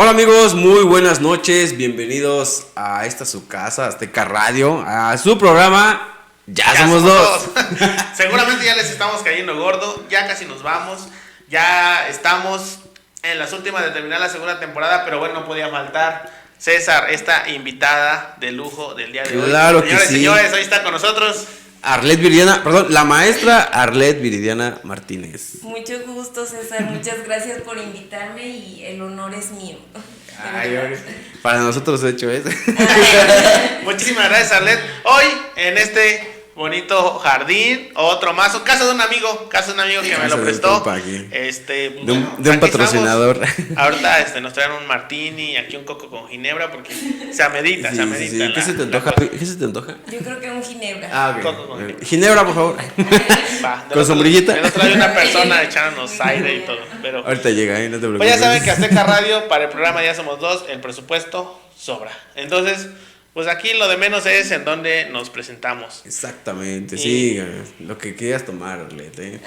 Hola amigos, muy buenas noches, bienvenidos a esta su casa, Azteca Radio, a su programa Ya Somos Dos. Seguramente ya les estamos cayendo gordo, ya casi nos vamos, ya estamos en las últimas de terminar la segunda temporada, pero bueno, no podía faltar César, esta invitada de lujo del día de hoy. Claro que sí. Señores, ahí está con nosotros. La maestra Arlet Viridiana Martínez. Mucho gusto, César, muchas gracias por invitarme y el honor es mío. Para nosotros hecho es. Muchísimas gracias, Arlet. Hoy en este bonito jardín, otro más, casa de un amigo que me lo prestó. De un patrocinador. Ahorita nos traen un martini y aquí un coco con ginebra porque se amerita. Sí. ¿Qué se te antoja? Yo creo que un ginebra. Okay. Ginebra, por favor. Con sombrillita. Me lo trae una persona echándonos aire y todo. Pero ahorita llega, no te preocupes. Pues ya saben que Azteca Radio, para el programa Ya Somos Dos, el presupuesto sobra. Entonces, pues aquí lo de menos es en donde nos presentamos. Exactamente, sí, lo que quieras tomar, Arlet,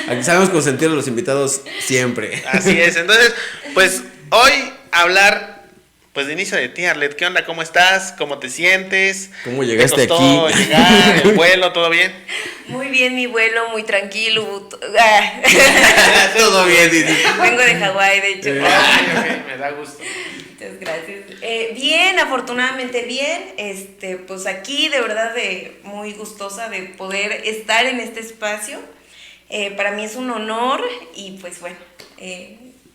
Aquí sabemos consentir a los invitados siempre. Así es, entonces, pues hoy hablar, pues de inicio de ti, Arlet. ¿Qué onda? ¿Cómo estás? ¿Cómo te sientes? ¿Cómo llegaste ¿Te costó aquí? llegar, el vuelo, todo bien? Muy bien, mi vuelo, muy tranquilo. Todo bien, Didi. Vengo de Hawái, de hecho. Okay, me da gusto. Muchas gracias. Bien, afortunadamente bien. Pues aquí de verdad muy gustosa de poder estar en este espacio. Para mí es un honor y pues bueno,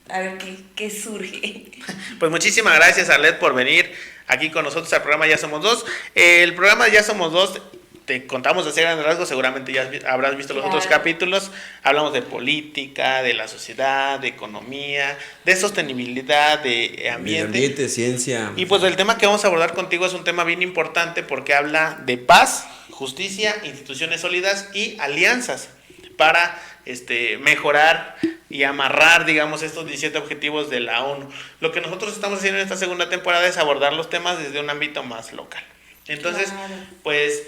a ver qué surge. Pues muchísimas gracias, Arlet, por venir aquí con nosotros al programa Ya Somos Dos. El programa Ya Somos Dos, te contamos de grandes rasgos, seguramente ya habrás visto los otros capítulos. Hablamos de política, de la sociedad, de economía, de sostenibilidad, de ambiente, ciencia. Y pues el tema que vamos a abordar contigo es un tema bien importante porque habla de paz, justicia, instituciones sólidas y alianzas para mejorar y amarrar, digamos, estos 17 objetivos de la ONU. Lo que nosotros estamos haciendo en esta segunda temporada es abordar los temas desde un ámbito más local. Entonces, pues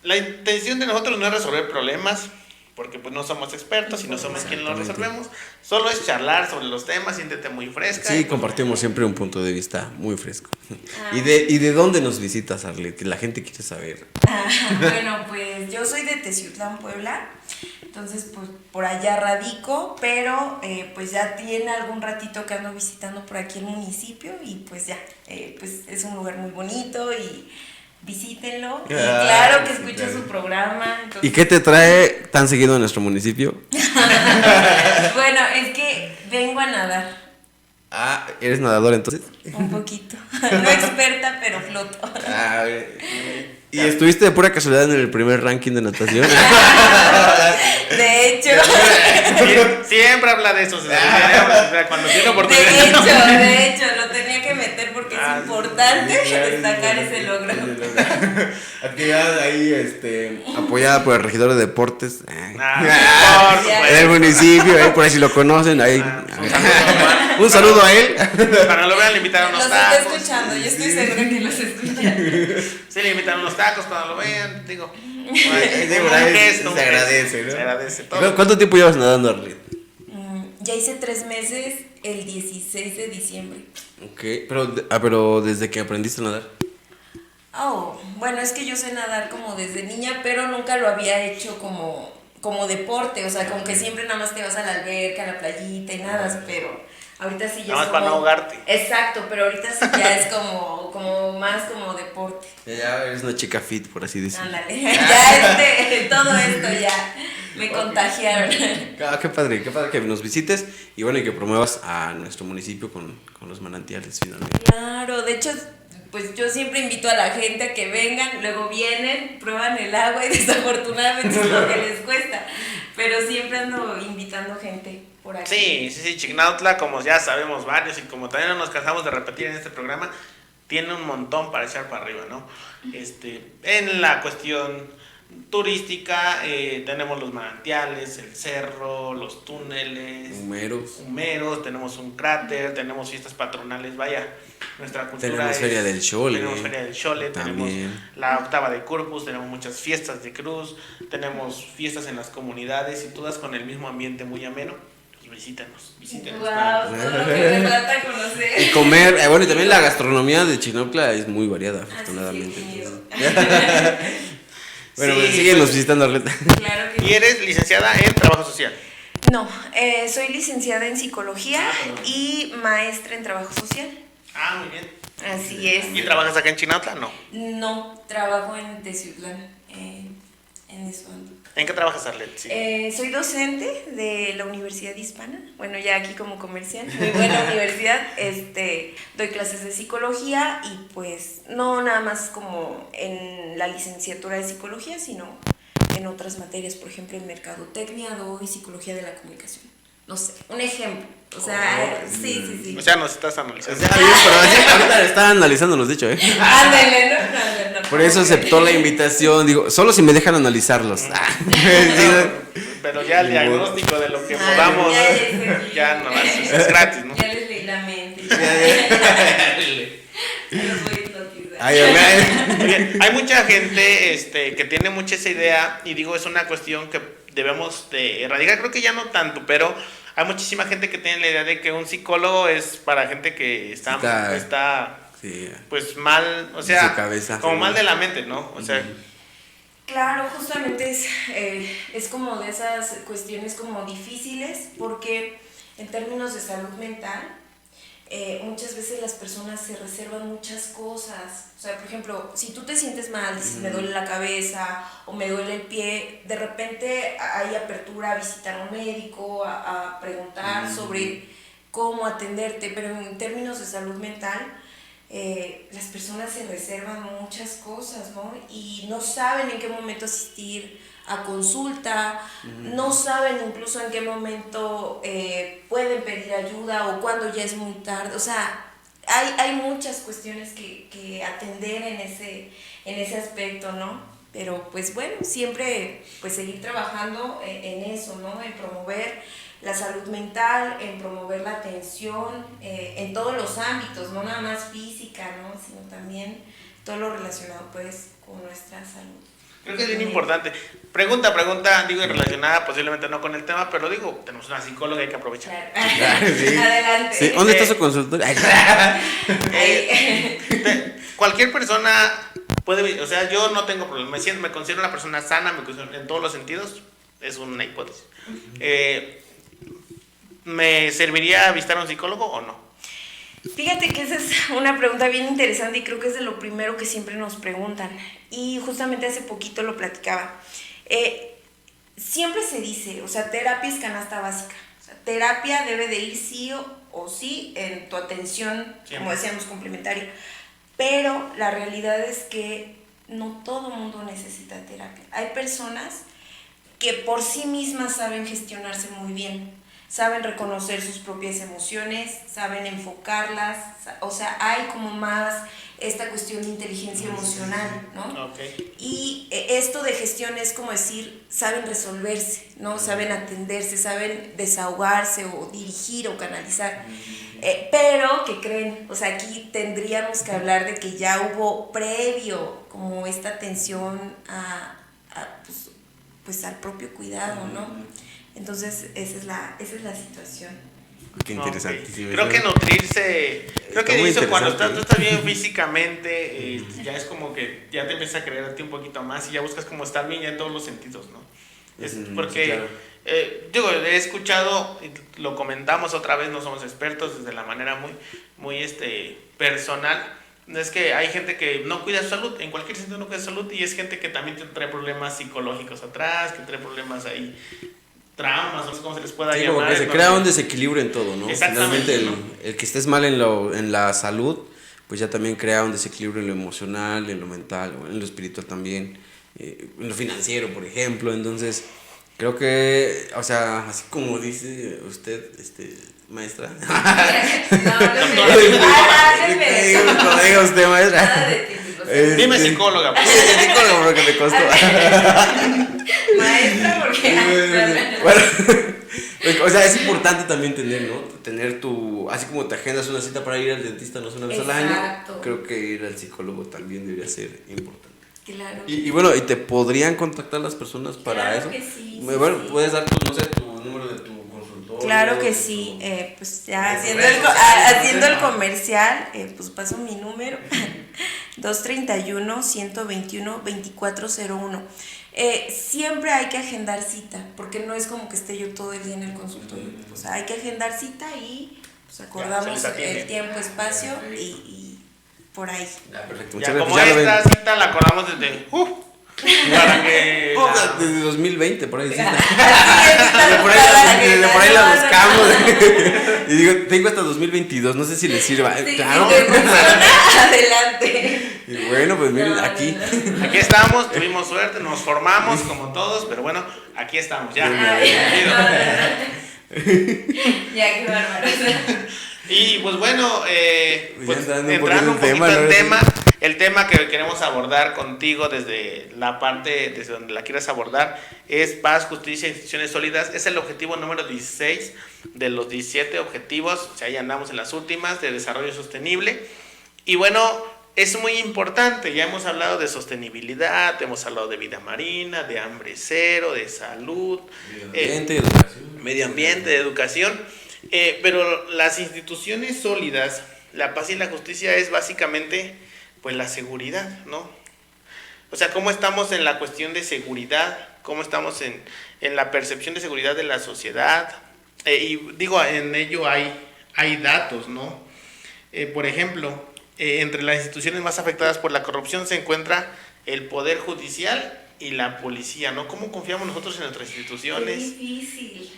la intención de nosotros no es resolver problemas, porque pues no somos expertos y no somos quienes los resolvemos. Solo es charlar sobre los temas, siéntete muy fresca. Sí, compartimos siempre un punto de vista muy fresco. ¿Y de dónde nos visitas, Arlet? Que la gente quiere saber. Bueno, pues yo soy de Teciutlán, Puebla. Entonces, pues por allá radico, pero pues ya tiene algún ratito que ando visitando por aquí el municipio y pues ya, pues es un lugar muy bonito y visítenlo. Y claro que escucho su programa. Entonces... ¿Y qué te trae tan seguido a nuestro municipio? Bueno, es que vengo a nadar. ¿Eres nadador entonces? Un poquito. No experta, pero floto. ¿Y estuviste de pura casualidad en el primer ranking de natación? De hecho. Siempre habla de eso. Cuando tiene oportunidad. De hecho, lo tenía que meter porque es importante destacar ese logro. Actividad ahí, apoyada por el regidor de deportes. En el municipio, por ahí si lo conocen, ahí. Un saludo a él. Para lo vean, le invitaron unos tacos. Los está escuchando, yo estoy segura que los escucha. Sí, le invitaron unos tacos cuando lo vean, digo. Se agradece, ¿no? Se agradece todo. ¿Cuánto tiempo llevas nadando, Arlet? Ya hice 3 meses el 16 de diciembre. Ok, pero desde que aprendiste a nadar. Bueno, es que yo sé nadar como desde niña, pero nunca lo había hecho como deporte, o sea, como que siempre nada más te vas a la alberca, a la playita y nadas, pero ahorita sí ya no, es como... para no ahogarte. Exacto, pero ahorita sí ya es como más como deporte. Ya eres una chica fit, por así decirlo. Ándale, ya todo esto ya me contagiaron. Qué padre que nos visites y bueno, y que promuevas a nuestro municipio con los manantiales finalmente. Claro, de hecho, pues yo siempre invito a la gente a que vengan, luego vienen, prueban el agua y desafortunadamente es lo que les cuesta, pero siempre ando invitando gente por aquí. Sí, Chignautla, como ya sabemos varios y como también no nos cansamos de repetir en este programa, tiene un montón para echar para arriba, ¿no? En la cuestión turística, tenemos los manantiales, el cerro, los túneles, humeros, tenemos un cráter, tenemos fiestas patronales, vaya, nuestra cultura tenemos Feria del Xole, tenemos la octava de Corpus, tenemos muchas fiestas de cruz, tenemos fiestas en las comunidades y todas con el mismo ambiente muy ameno. Visítenos. Wow, todo lo que me falta conocer. comer. Bueno, y también la gastronomía de Chinaucla es muy variada, afortunadamente. Sí, Bueno, Sí, pues síguenos pues, visitando, Arleta. claro que Y eres licenciada en Trabajo Social. No, soy licenciada en psicología y maestra en trabajo social. Ah, muy bien. Así es. ¿Y trabajas acá en Chinatla? No. No, trabajo en Teciutlán, en eso ando. ¿En qué trabajas, Arlet? Sí. Soy docente de la Universidad Hispana, bueno, ya aquí como comercial, muy buena universidad, doy clases de psicología y pues no nada más como en la licenciatura de psicología, sino en otras materias, por ejemplo en mercadotecnia doy psicología de la comunicación, no sé, un ejemplo, o sea, sí. O sea, nos estás O analizando. sea, bien, pero así, ahorita están analizándonos, de hecho, Ándale, no. Por eso aceptó la invitación. Digo, solo si me dejan analizarlos. Pero ya el diagnóstico de lo que podamos, ya no, es gratis, ¿no? Ya les leí la mente. Los voy a hipnotizar. Ay, Oye, hay mucha gente que tiene mucha esa idea y digo, es una cuestión que debemos de erradicar, creo que ya no tanto, pero hay muchísima gente que tiene la idea de que un psicólogo es para gente que está sí. pues mal, o De sea, su cabeza, como sí. mal de la mente, ¿no? O sea, Claro, justamente es como de esas cuestiones como difíciles porque en términos de salud mental muchas veces las personas se reservan muchas cosas. O sea, por ejemplo, si tú te sientes mal, dices me duele la cabeza o me duele el pie, de repente hay apertura a visitar a un médico, a preguntar sobre cómo atenderte, pero en términos de salud mental las personas se reservan muchas cosas, ¿no? Y no saben en qué momento asistir a consulta, no saben incluso en qué momento pueden pedir ayuda o cuando ya es muy tarde. O sea, hay muchas cuestiones que atender en ese aspecto, ¿no? Pero pues bueno, siempre pues seguir trabajando en eso, ¿no? En promover la salud mental, en promover la atención en todos los ámbitos, no nada más física, ¿no? Sino también todo lo relacionado pues con nuestra salud. creo que es bien importante. Pregunta, digo, y relacionada posiblemente no con el tema, pero digo, tenemos una psicóloga, hay que aprovechar. Claro. Sí. Adelante. Sí, ¿dónde está su consultorio? Cualquier persona puede, o sea, yo no tengo problema, me considero una persona sana, me considero en todos los sentidos, es una hipótesis. ¿Me serviría visitar a un psicólogo o no? Fíjate que esa es una pregunta bien interesante y creo que es de lo primero que siempre nos preguntan. Y justamente hace poquito lo platicaba. Siempre se dice, o sea, terapia es canasta básica. O sea, terapia debe de ir sí o sí en tu atención, Siempre. como decíamos, complementaria. Pero la realidad es que no todo mundo necesita terapia. Hay personas que por sí mismas saben gestionarse muy bien. Saben reconocer sus propias emociones, saben enfocarlas, o sea, hay como más esta cuestión de inteligencia emocional, ¿no? Okay. Y esto de gestión es como decir, saben resolverse, ¿no? Saben atenderse, saben desahogarse o dirigir o canalizar. Pero, ¿qué creen? O sea, aquí tendríamos que hablar de que ya hubo previo como esta atención pues al propio cuidado, ¿no? Entonces, esa es la situación. Qué interesante. Okay. Sí, Creo que nutrirse, creo que muy eso cuando interesante. tú estás bien físicamente, ya es como que ya te empiezas a creer a ti un poquito más y ya buscas como estar bien ya en todos los sentidos, ¿no? Porque, sí, claro. digo, he escuchado, lo comentamos otra vez, no somos expertos desde la manera muy personal. Es que hay gente que no cuida su salud, en cualquier sentido no cuida su salud, y es gente que también trae problemas psicológicos atrás, que trae problemas ahí, traumas, no sé cómo se les pueda Sí, llamar. como que se ¿no? crea un desequilibrio en todo, ¿no? Exactamente, Finalmente, el que estés mal en la salud, pues ya también crea un desequilibrio en lo emocional, en lo mental, en lo espiritual también, en lo financiero, por ejemplo. Entonces, creo que, o sea, así como dice usted, maestra. Como diga usted, maestra. Nada de típicos. Dime psicóloga. Sí, psicólogo, porque me costó. Maestra, porque... Bueno, o sea, es importante también tener, ¿no? Tener así como te agendas una cita para ir al dentista, no sé, una vez al año, Exacto. creo que ir al psicólogo también debería ser importante. Claro. Y bueno, ¿y te podrían contactar las personas para Claro eso? que sí, Bueno, sí. puedes dar, no sé, tu número de tu consultorio Claro que sí, pues ya haciendo el comercial, pues paso mi número, 231-121-2401. Siempre hay que agendar cita, porque no es como que esté yo todo el día en el consultorio, o sea, hay que agendar cita y pues acordamos el tiempo, espacio y por ahí. Ya, perfecto. Ya, como esta cita la acordamos desde... para que... Desde 2020, por ahí. Sí. Por ahí la buscamos. Y digo, tengo hasta 2022, no sé si les sirva. Sí, claro. Adelante. Y bueno, pues miren, aquí. Aquí estamos, tuvimos suerte, nos formamos como todos, pero bueno, aquí estamos, ya. Ya, qué bárbaro. Y pues bueno, pues entrando un poquito en tema, el tema que queremos abordar contigo desde la parte, desde donde la quieras abordar, es paz, justicia e instituciones sólidas. Es el objetivo número 16 de los 17 objetivos, o sea, ya andamos en las últimas, de desarrollo sostenible. Y bueno, es muy importante, ya hemos hablado de sostenibilidad, hemos hablado de vida marina, de hambre cero, de salud, medio ambiente, educación. Pero las instituciones sólidas, la paz y la justicia es básicamente pues la seguridad, ¿no? O sea, cómo estamos en la cuestión de seguridad, cómo estamos en la percepción de seguridad de la sociedad, y digo, en ello hay datos, ¿no? Por ejemplo, entre las instituciones más afectadas por la corrupción se encuentra el Poder Judicial y la policía, ¿no? ¿Cómo confiamos nosotros en nuestras instituciones? Es difícil.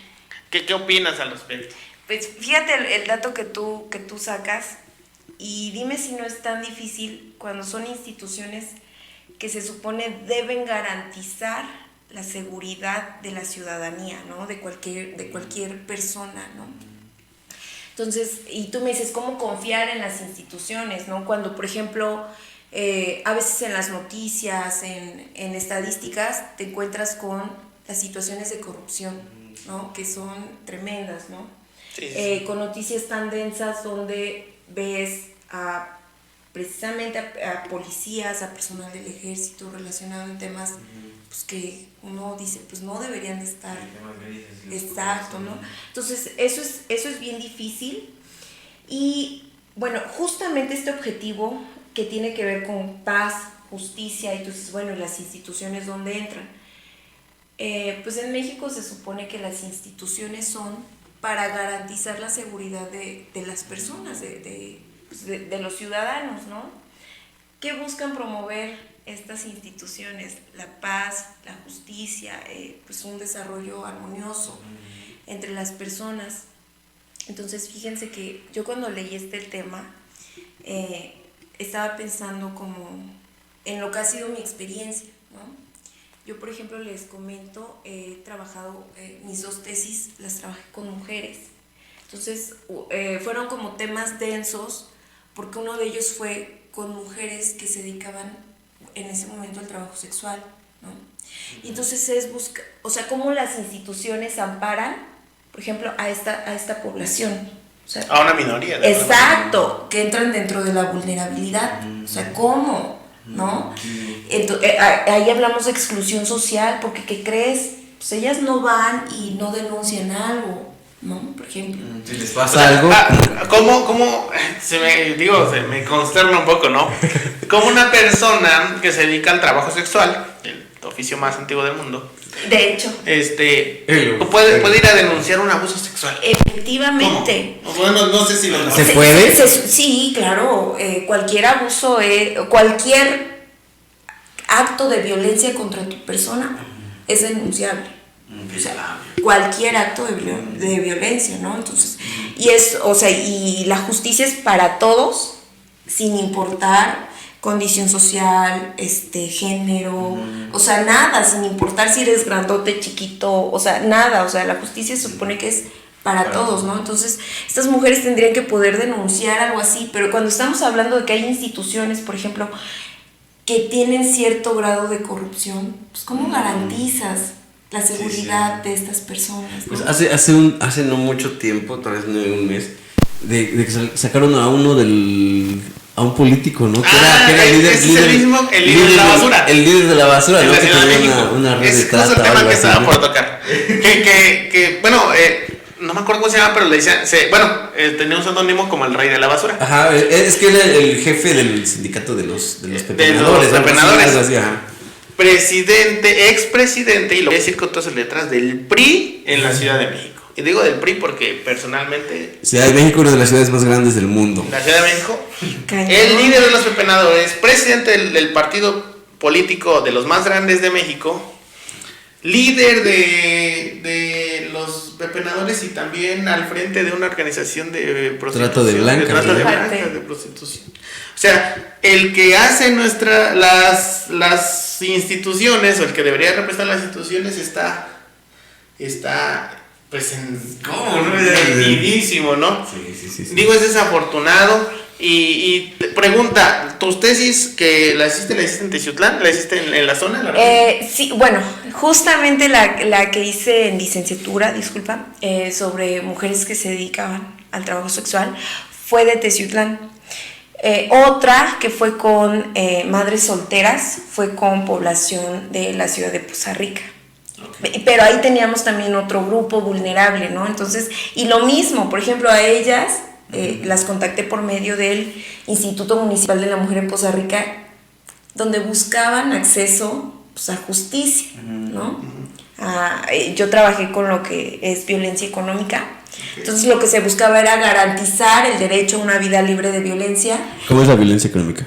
¿Qué opinas al respecto? Pues fíjate el dato que tú sacas y dime si no es tan difícil cuando son instituciones que se supone deben garantizar la seguridad de la ciudadanía, ¿no? De cualquier persona, ¿no? Entonces, y tú me dices, ¿cómo confiar en las instituciones, ¿no? Cuando, por ejemplo, a veces en las noticias, en estadísticas, te encuentras con las situaciones de corrupción, ¿no? Que son tremendas, ¿no? Sí. Con noticias tan densas donde ves precisamente a policías, a personal del ejército relacionado en temas pues que uno dice, pues no deberían de estar. Exacto, ¿no? Entonces, eso es bien difícil. Y bueno, justamente este objetivo que tiene que ver con paz, justicia, y entonces, bueno, las instituciones donde entran. Pues en México se supone que las instituciones son para garantizar la seguridad de las personas, de los ciudadanos, ¿no? ¿Qué buscan promover estas instituciones? La paz, la justicia, pues un desarrollo armonioso entre las personas. Entonces, fíjense que yo cuando leí este tema, estaba pensando como en lo que ha sido mi experiencia, ¿no? Yo, por ejemplo, les comento, he trabajado, mis 2 tesis las trabajé con mujeres. Entonces, fueron como temas densos, porque uno de ellos fue con mujeres que se dedicaban en ese momento al trabajo sexual, ¿no? Y entonces o sea, cómo las instituciones amparan, por ejemplo, a esta población. O sea, a una minoría. Exacto, que entran dentro de la vulnerabilidad. O sea, ¿cómo? ¿No? Entonces, ahí hablamos de exclusión social, porque ¿qué crees? Pues ellas no van y no denuncian algo, ¿no? Por ejemplo. Si les pasa algo. ¿Cómo se me consterna un poco, ¿no? Como una persona que se dedica al trabajo sexual, el oficio más antiguo del mundo. De hecho. Puede ir a denunciar un abuso sexual. Efectivamente. Bueno, no sé si ¿Se puede? Sí, claro. Cualquier abuso, cualquier acto de violencia contra tu persona es denunciable. O sea, cualquier acto de violencia, ¿no? Entonces, y la justicia es para todos, sin importar condición social, género, o sea, nada, sin importar si eres grandote, chiquito, o sea, nada, o sea, la justicia se supone que es para todos, ¿no? Entonces, estas mujeres tendrían que poder denunciar algo así, pero cuando estamos hablando de que hay instituciones, por ejemplo, que tienen cierto grado de corrupción, pues ¿cómo garantizas la seguridad de estas personas, ¿no? Pues hace no mucho tiempo, tal vez no un mes, de que sacaron a un político, ¿no? Que era el líder de la basura. El líder de la basura, ¿no? Que tenía una red de trata. Es el tema que estaba por tocar. Bueno, no me acuerdo cómo se llama, pero le decían, tenía un seudónimo como el rey de la basura. Ajá, es que era el jefe del sindicato de los pepenadores. Presidente, expresidente, y lo voy a decir con todas las letras, del PRI en la Ciudad de México. Y digo del PRI porque personalmente... Ciudad de México, una de las ciudades más grandes del mundo. La Ciudad de México, el líder de los pepenadores, presidente del partido político de los más grandes de México, líder de los pepenadores y también al frente de una organización de prostitución. Trata de blancas. De prostitución. O sea, el que hace las instituciones, o el que debería representar las instituciones, está pues ¿cómo? metidísimo, ¿no? Sí. Digo, es desafortunado. Y pregunta, ¿tus tesis que la hiciste en Teciutlán? ¿La hiciste en la zona? Sí, bueno, justamente la que hice en licenciatura, sobre mujeres que se dedicaban al trabajo sexual, fue de Teciutlán. Otra que fue con madres solteras, fue con población de la ciudad de Poza Rica. Okay. Pero ahí teníamos también otro grupo vulnerable, ¿no? Entonces, y lo mismo, por ejemplo, a ellas... las contacté por medio del Instituto Municipal de la Mujer en Poza Rica, donde buscaban acceso, pues, a justicia, ¿no? Yo trabajé con lo que es violencia económica, entonces lo que se buscaba era garantizar el derecho a una vida libre de violencia. ¿Cómo es la violencia económica?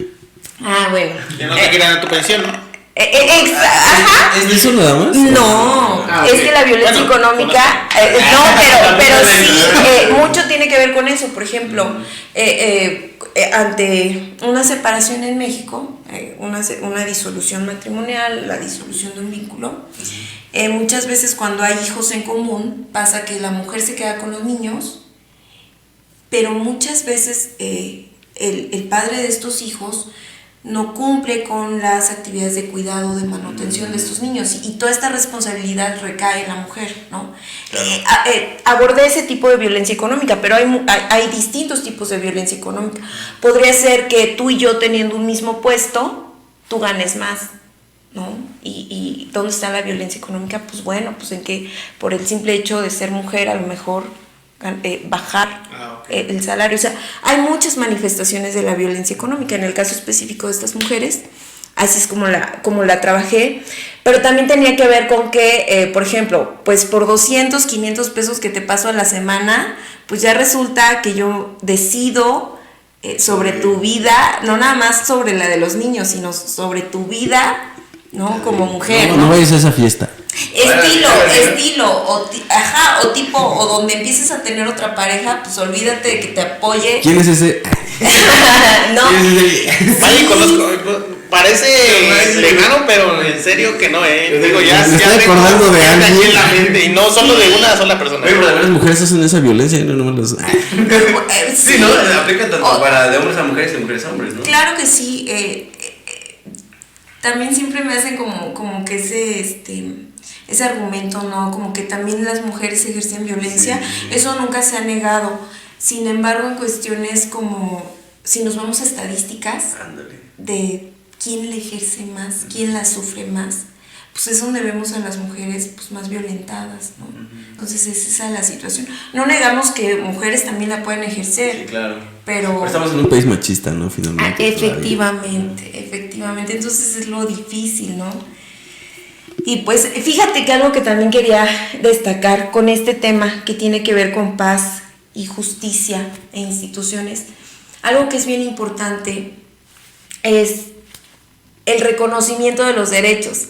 Bueno. Ya no te quitan tu pensión, ¿no? Ajá. ¿Es de eso nada más? No, es que la violencia económica, pero sí, mucho tiene que ver con eso. Por ejemplo, ante una separación en México, una disolución matrimonial, la disolución de un vínculo, muchas veces cuando hay hijos en común, pasa que la mujer se queda con los niños, pero muchas veces el padre de estos hijos no cumple con las actividades de cuidado, de manutención de estos niños, y toda esta responsabilidad recae en la mujer, ¿no? Claro. Abordé ese tipo de violencia económica, pero hay distintos tipos de violencia económica. Podría ser que tú y yo teniendo un mismo puesto, tú ganes más, ¿no? ¿Y dónde está la violencia económica? Pues bueno, pues en que por el simple hecho de ser mujer a lo mejor bajar el salario. O sea, hay muchas manifestaciones de la violencia económica. En el caso específico de estas mujeres, así es como la trabajé, pero también tenía que ver con que, por ejemplo, pues por 200, 500 pesos que te paso a la semana, pues ya resulta que yo decido sobre tu vida, no nada más sobre la de los niños, sino sobre tu vida, ¿no? Como mujer. No vayas a esa fiesta. Estilo, o tipo, o donde empieces a tener otra pareja, pues olvídate de que te apoye. ¿Quién es ese? No. Vaya, conozco, parece lejano, pero en serio que no, digo, ya me estoy acordando de alguien en la mente, y no solo de una sola persona. Oye, pero las mujeres hacen esa violencia y no los... Sí, ¿no? Aplica tanto para de hombres a mujeres y de mujeres a hombres, ¿no? Claro que sí. También siempre me hacen como que ese argumento, ¿no? Como que también las mujeres ejercen violencia. Sí. Eso nunca se ha negado. Sin embargo, en cuestiones como, si nos vamos a estadísticas, ándale, de quién la ejerce más, quién la sufre más, pues es donde vemos a las mujeres pues más violentadas, ¿no? Entonces es esa la situación. No negamos que mujeres también la pueden ejercer. Sí, claro. Pero estamos en un país machista, ¿no? Finalmente. Efectivamente. Entonces es lo difícil, ¿no? Y pues fíjate que algo que también quería destacar con este tema que tiene que ver con paz y justicia e instituciones, algo que es bien importante es el reconocimiento de los derechos.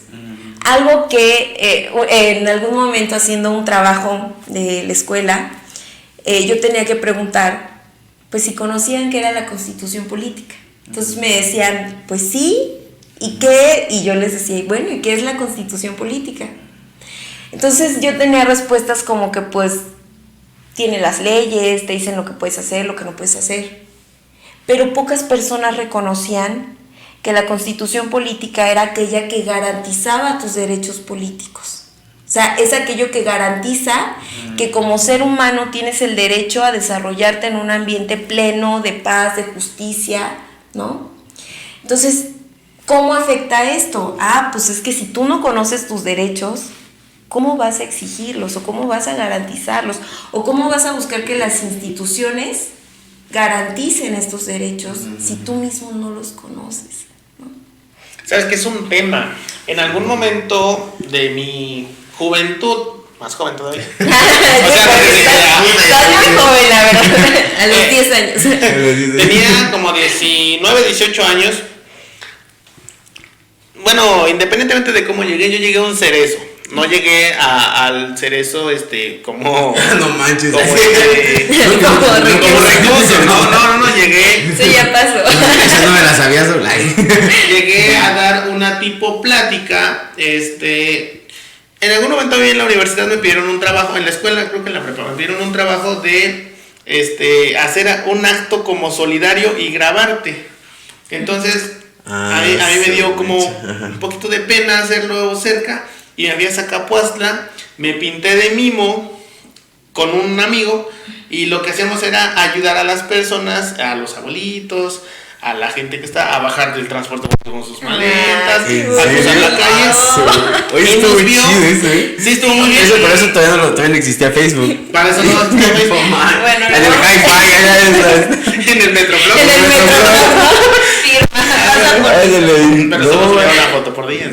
Algo que en algún momento haciendo un trabajo de la escuela, yo tenía que preguntar, pues si conocían qué era la Constitución política. Entonces me decían, pues sí, ¿y qué? Y yo les decía, bueno, ¿y qué es la Constitución política? Entonces yo tenía respuestas como que pues tiene las leyes, te dicen lo que puedes hacer, lo que no puedes hacer. Pero pocas personas reconocían que la Constitución política era aquella que garantizaba tus derechos políticos. O sea, es aquello que garantiza que como ser humano tienes el derecho a desarrollarte en un ambiente pleno de paz, de justicia, ¿no? Entonces, ¿cómo afecta esto? Pues es que si tú no conoces tus derechos, ¿cómo vas a exigirlos o cómo vas a garantizarlos o cómo vas a buscar que las instituciones garanticen estos derechos si tú mismo no los conoces, ¿no? ¿Sabes qué es un tema? En algún momento de mi juventud, más joven todavía. Estás muy joven, la verdad, a los 10 años. Tenía como 19, 18 años. Bueno, independientemente de cómo llegué, yo llegué a un cerezo. No llegué al cerezo como No manches. Como recluso. No, llegué. Sí, ya pasó. Esa no me la sabía sola. Llegué a dar una tipo plática. En algún momento en la universidad me pidieron un trabajo, en la escuela, creo que en la prepa, me pidieron un trabajo de hacer un acto como solidario y grabarte. Entonces, a mí me dio como un poquito de pena hacerlo cerca. Y me fui a Zacapuastla, me pinté de mimo con un amigo y lo que hacíamos era ayudar a las personas, a los abuelitos, a la gente que está a bajar del transporte con sus maletas, a cruzar la calle. Oye, estuvo muy chido eso, ¿eh? Sí, estuvo muy bien. Eso, por eso todavía no existía Facebook. Para eso no existía Facebook. Bueno, en el Hi-Fi, en el Metroflog. En el Pero solo subieron una foto por día.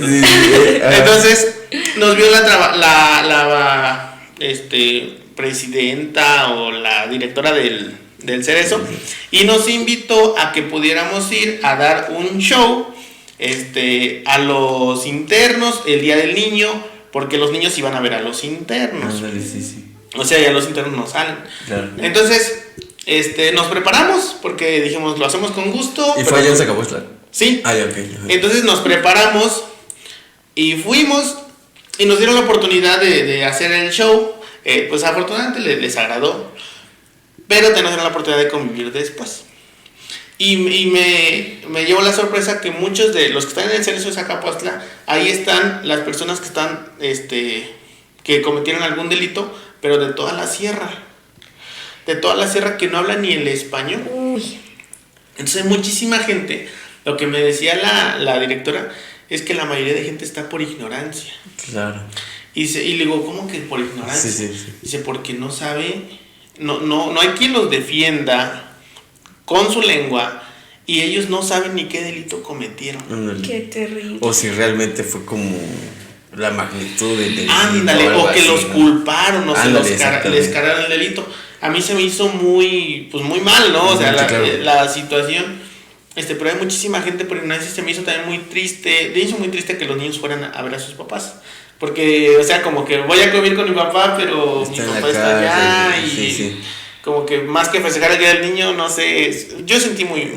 Entonces, nos vio la presidenta o la directora del Cerezo y nos invitó a que pudiéramos ir a dar un show a los internos el día del niño, porque los niños iban a ver a los internos. sí. O sea, ya los internos no salen. Claro. Entonces, nos preparamos porque dijimos, lo hacemos con gusto. ¿Y fue allá en Zacapuastla? Sí. Ah, ya, ok. Entonces nos preparamos y fuimos y nos dieron la oportunidad de hacer el show. Pues afortunadamente les agradó, pero tenemos la oportunidad de convivir después. Y me llevó la sorpresa que muchos de los que están en el Cerezo de Zacapuastla, ahí están las personas que están, que cometieron algún delito, pero de toda la sierra. De toda la sierra que no hablan ni el español. Uy. Entonces hay muchísima gente. Lo que me decía la directora es que la mayoría de gente está por ignorancia. Claro. Y le digo, ¿cómo que por ignorancia? Sí. Dice, porque no sabe, no hay quien los defienda con su lengua y ellos no saben ni qué delito cometieron. Ándale. Qué terrible. O si realmente fue como la magnitud del delito. Ándale, o que los culparon, o Ándale, se les cargaron el delito. A mí se me hizo muy mal, ¿no? O sea, claro. la situación. Pero hay muchísima gente por ignorancia. Se me hizo también muy triste. Me hizo muy triste que los niños fueran a ver a sus papás. Porque, o sea, como que voy a convivir con mi papá, pero mi papá está allá. Y como que más que festejar el día del niño, no sé. Yo sentí muy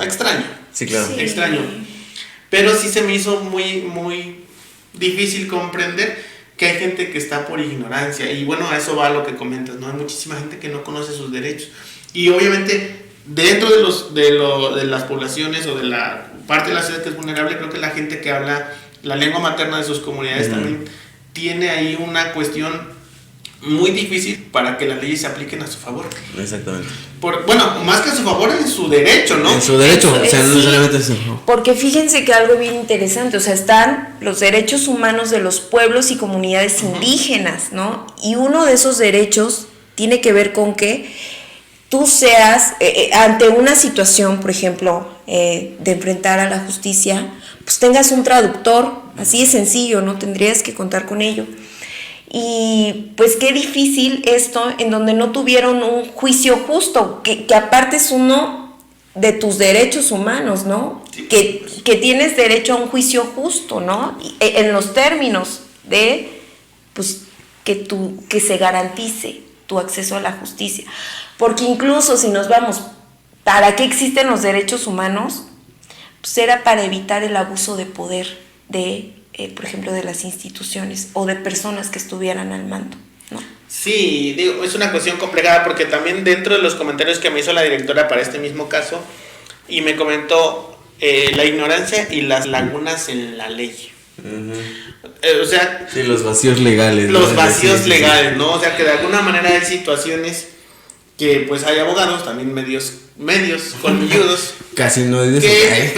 extraño. Sí, claro. Sí. Extraño. Pero sí se me hizo muy difícil comprender que hay gente que está por ignorancia. Y bueno, a eso va lo que comentas, ¿no? Hay muchísima gente que no conoce sus derechos. Y obviamente, dentro de las poblaciones o de la parte de la sociedad que es vulnerable, creo que la gente que habla la lengua materna de sus comunidades también tiene ahí una cuestión muy difícil para que las leyes se apliquen a su favor. Exactamente. Bueno, más que a su favor, en su derecho, ¿no? En su derecho, o sea, no Sí. necesariamente eso. Porque fíjense que algo bien interesante, o sea, están los derechos humanos de los pueblos y comunidades indígenas, ¿no? Y uno de esos derechos tiene que ver con que tú seas, ante una situación, por ejemplo, de enfrentar a la justicia, pues tengas un traductor, así de sencillo, no tendrías que contar con ello. Y pues qué difícil esto en donde no tuvieron un juicio justo, que aparte es uno de tus derechos humanos, ¿no? Sí. Que tienes derecho a un juicio justo, ¿no? En los términos de, pues, que se garantice tu acceso a la justicia. Porque incluso si nos vamos, ¿para qué existen los derechos humanos? Pues era para evitar el abuso de poder de, por ejemplo, de las instituciones o de personas que estuvieran al mando, ¿no? Sí, digo, es una cuestión complicada porque también dentro de los comentarios que me hizo la directora para este mismo caso, y me comentó la ignorancia y las lagunas en la ley. O sea, Sí, los vacíos legales. los ¿no? vacíos Sí. legales, ¿no? O sea, que de alguna manera hay situaciones que pues hay abogados, también medios colmilludos, Casi no es de eso.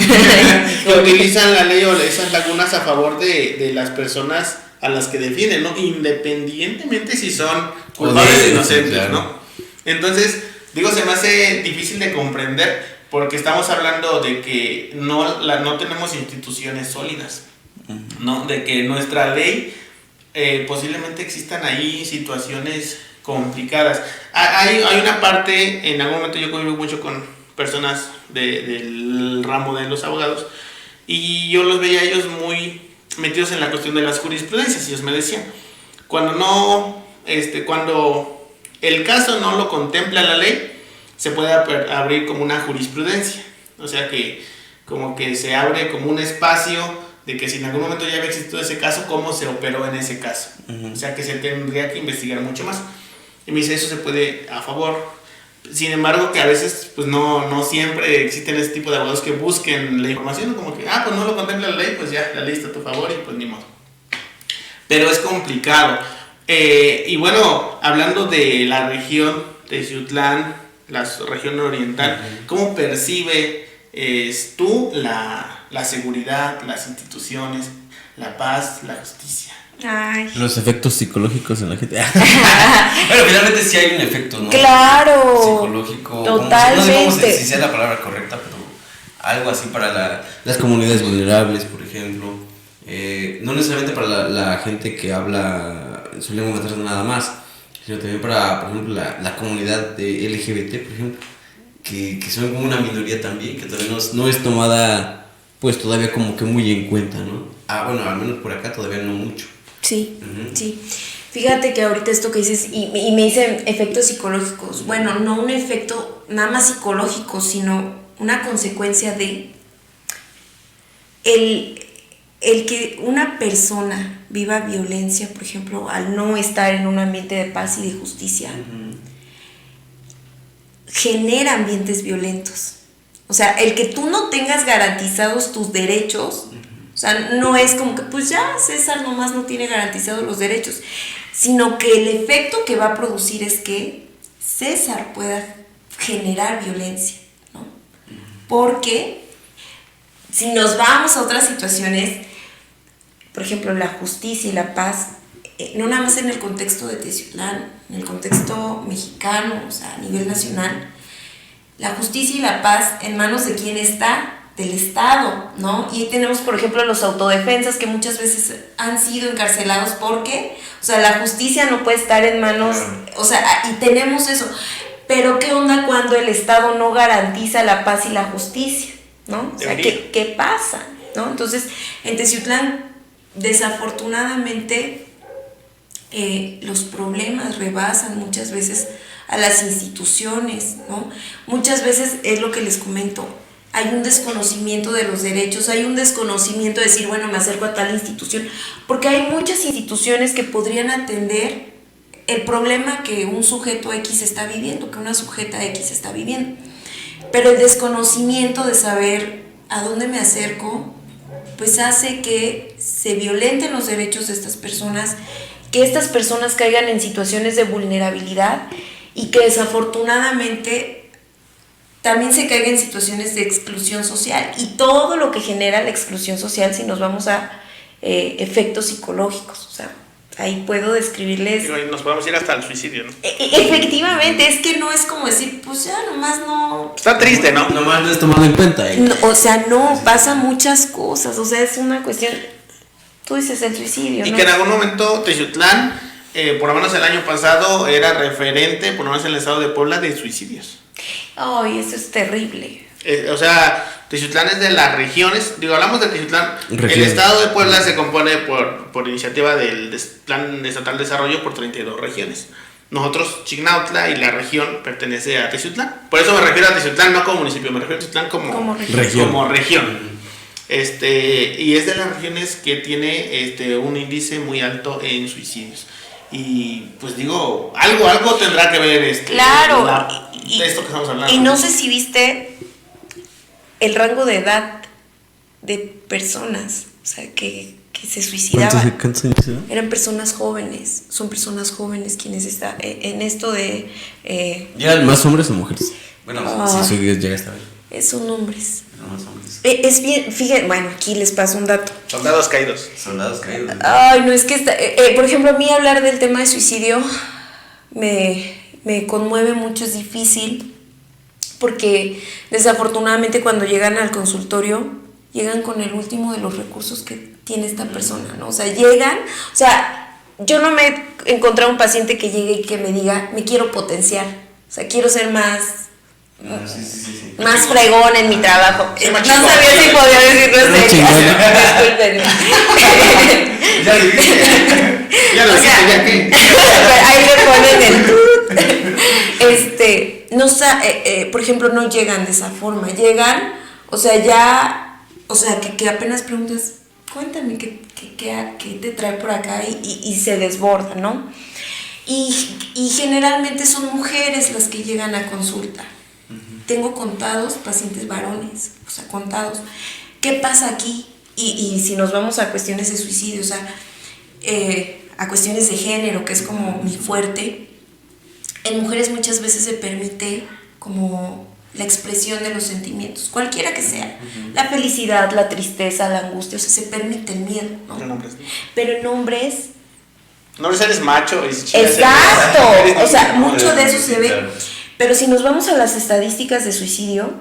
que utilizan la ley o esas lagunas a favor de las personas a las que defienden, ¿no? Independientemente si son culpables o inocentes, claro. ¿no? Entonces, digo, se me hace difícil de comprender porque estamos hablando de que no tenemos instituciones sólidas, ¿no? De que nuestra ley posiblemente existan ahí situaciones complicadas. Hay una parte, en algún momento yo convivo mucho con personas del ramo de los abogados y yo los veía a ellos muy metidos en la cuestión de las jurisprudencias y ellos me decían, cuando el caso no lo contempla la ley, se puede abrir como una jurisprudencia, o sea que como que se abre como un espacio de que si en algún momento ya había existido ese caso, cómo se operó en ese caso, o sea que se tendría que investigar mucho más. Y me dice, eso se puede a favor. Sin embargo, que a veces pues no siempre existen ese tipo de abogados que busquen la información, como que, pues no lo contempla la ley, pues ya, la ley está a tu favor y pues ni modo. Pero es complicado. Y bueno, hablando de la región de Ciutlán, la región oriental, ¿cómo percibe tú la seguridad, las instituciones, la paz, la justicia? Ay. Los efectos psicológicos en la gente. Bueno, finalmente sí hay un efecto, ¿no? Claro. Psicológico. Totalmente. No sé si sea la palabra correcta, pero algo así para las comunidades vulnerables, por ejemplo. No necesariamente para la gente que habla su lengua materna nada más, sino también para, por ejemplo, la comunidad de LGBT, por ejemplo, que son como una minoría también, que todavía no es tomada, pues todavía como que muy en cuenta, ¿no? Bueno, al menos por acá todavía no mucho. Sí, sí. Fíjate que ahorita esto que dices, y me dicen efectos psicológicos. Bueno, no un efecto nada más psicológico, sino una consecuencia de el que una persona viva violencia, por ejemplo, al no estar en un ambiente de paz y de justicia, genera ambientes violentos. O sea, el que tú no tengas garantizados tus derechos, o sea, no es como que pues ya César nomás no tiene garantizados los derechos, sino que el efecto que va a producir es que César pueda generar violencia, ¿no? Porque si nos vamos a otras situaciones, por ejemplo, la justicia y la paz, no nada más en el contexto de Teciutlán, en el contexto mexicano, o sea, a nivel nacional, la justicia y la paz en manos de quién está, del Estado, ¿no? Y tenemos, por ejemplo, los autodefensas que muchas veces han sido encarcelados porque, o sea, la justicia no puede estar en manos, o sea, y tenemos eso. Pero ¿qué onda cuando el Estado no garantiza la paz y la justicia, ¿no? O sea, ¿qué pasa? ¿No? Entonces, en Teciutlán, desafortunadamente, los problemas rebasan muchas veces a las instituciones, ¿no? Muchas veces es lo que les comento, hay un desconocimiento de los derechos, hay un desconocimiento de decir, bueno, me acerco a tal institución, porque hay muchas instituciones que podrían atender el problema que un sujeto X está viviendo, que una sujeta X está viviendo, pero el desconocimiento de saber a dónde me acerco, pues hace que se violenten los derechos de estas personas, que estas personas caigan en situaciones de vulnerabilidad y que desafortunadamente también se caiga en situaciones de exclusión social y todo lo que genera la exclusión social si nos vamos a efectos psicológicos, o sea, ahí puedo describirles. Y nos podemos ir hasta el suicidio, ¿no? Efectivamente, es que no es como decir, pues ya nomás no. Está triste, ¿no? Nomás no es tomado en cuenta. No, o sea, no, pasan muchas cosas, o sea, es una cuestión, tú dices el suicidio, y ¿no? que en algún momento Teciutlán, por lo menos el año pasado, era referente, por lo menos en el estado de Puebla, de suicidios. Ay, eso es terrible. O sea, Teciutlán es de las regiones, hablamos de Teciutlán, el estado de Puebla se compone por iniciativa del Plan Estatal de Desarrollo por 32 regiones. Nosotros, Chignautla y la región pertenece a Teciutlán. Por eso me refiero a Teciutlán no como municipio, me refiero a Teciutlán como región. Y es de las regiones que tiene un índice muy alto en suicidios. Y pues algo tendrá que ver claro, de esto que estamos hablando. Y no sé si viste el rango de edad de personas, o sea, que se suicidaban. ¿Cuántos años eran? Eran personas jóvenes, son personas jóvenes quienes están en esto de... ¿Y eran más hombres o mujeres? Bueno, si su Dios llega a estar ahí. Son hombres. No, los hombres. Es bien, fíjense, bueno, aquí les paso un dato. Soldados caídos. Soldados caídos. Ay, no, es que, por ejemplo, a mí hablar del tema de suicidio me conmueve mucho, es difícil, porque desafortunadamente cuando llegan al consultorio, llegan con el último de los recursos que tiene esta persona, ¿no? O sea, yo no me he encontrado un paciente que llegue y que me diga, me quiero potenciar, o sea, quiero ser más... Sí. Más fregón en mi trabajo. Sí, No más sabía chingón. si podía decirlo en serio. Discúlpenme. Ya lo dijiste. Ya lo O sea, dijiste, ya que. ahí le ponen el tut. Por ejemplo, no llegan de esa forma. Llegan, o sea, que apenas preguntas, cuéntame qué te trae por acá y se desborda, ¿no? Y generalmente son mujeres las que llegan a consulta. Tengo contados pacientes varones, o sea, contados. ¿Qué pasa aquí? Y si nos vamos a cuestiones de suicidio, o sea, a cuestiones de género, que es como mi fuerte, en mujeres muchas veces se permite como la expresión de los sentimientos, cualquiera que sea, la felicidad, la tristeza, la angustia, o sea, se permite el miedo, ¿no? Pero en hombres... No eres macho. Exacto, o sea, No, mucho de eso se ve. claro. Pero si nos vamos a las estadísticas de suicidio,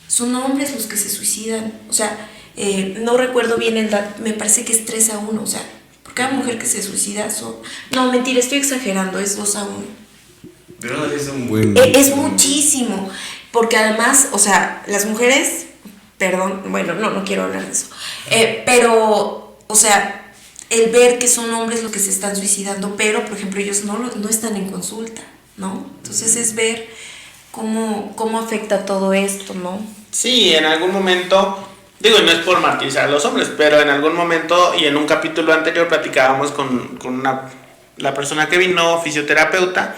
son hombres los que se suicidan. O sea, no recuerdo bien el dato, me parece que es 3-1. O sea, por cada mujer que se suicida son... No, mentira, estoy exagerando, es 2-1. Pero no es un buen. Es muchísimo, porque además, o sea, las mujeres, perdón, bueno, no quiero hablar de eso, pero, o sea, el ver que son hombres los que se están suicidando, pero, por ejemplo, ellos no están en consulta, ¿no? Entonces es ver cómo afecta todo esto, ¿no? Sí, en algún momento, digo, no es por martirizar a los hombres, pero en algún momento y en un capítulo anterior platicábamos con la persona que vino, fisioterapeuta,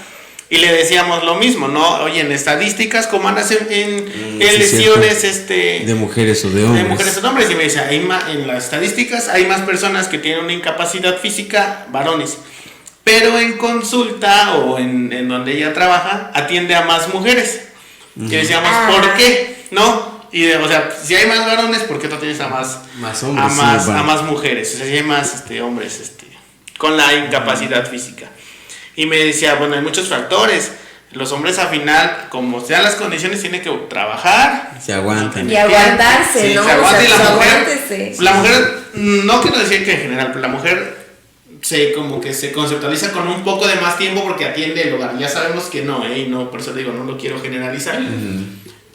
y le decíamos lo mismo, ¿no? Oye, en estadísticas, ¿cómo andas en lesiones de mujeres o de hombres? de mujeres o de hombres? Y me dice, en las estadísticas hay más personas que tienen una incapacidad física, varones. Pero en consulta o en donde ella trabaja, atiende a más mujeres. Y decíamos, ¿por qué? ¿No? Y o sea, si hay más varones, ¿por qué no tienes a más hombres? A más mujeres? O sea, si hay más hombres con la incapacidad física. Y me decía, bueno, hay muchos factores. Los hombres al final, como sean las condiciones, tienen que trabajar. Se aguantan. Y aguantarse, Sí, ¿no? se aguanta, O sea, y aguántese. la mujer, no quiero decir que en general, pero la mujer como que se conceptualiza con un poco de más tiempo porque atiende el hogar. Ya sabemos que no, por eso digo, no lo quiero generalizar.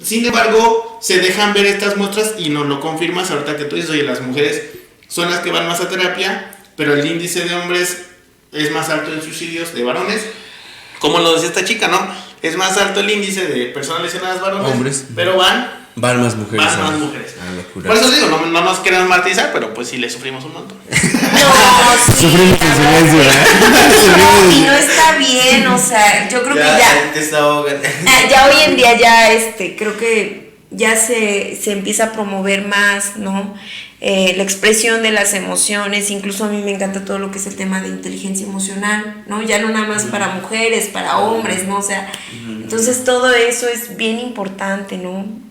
Sin embargo, se dejan ver estas muestras y nos lo confirmas ahorita que tú dices, oye, las mujeres son las que van más a terapia, pero el índice de hombres es más alto en suicidios de varones. Como lo decía esta chica, ¿no? Es más alto el índice de personas lesionadas varones, hombres, pero van más mujeres. Van más mujeres. Locura. Por eso digo, no nos queremos martirizar, pero pues sí le sufrimos un montón. No, sí, Sufrimos en silencio, no, y no está bien, o sea, yo creo que ya hoy en día ya creo que ya se empieza a promover más, ¿no? La expresión de las emociones, incluso a mí me encanta todo lo que es el tema de inteligencia emocional, ¿no? Ya no nada más para mujeres, para hombres, ¿no? O sea, entonces todo eso es bien importante, ¿no?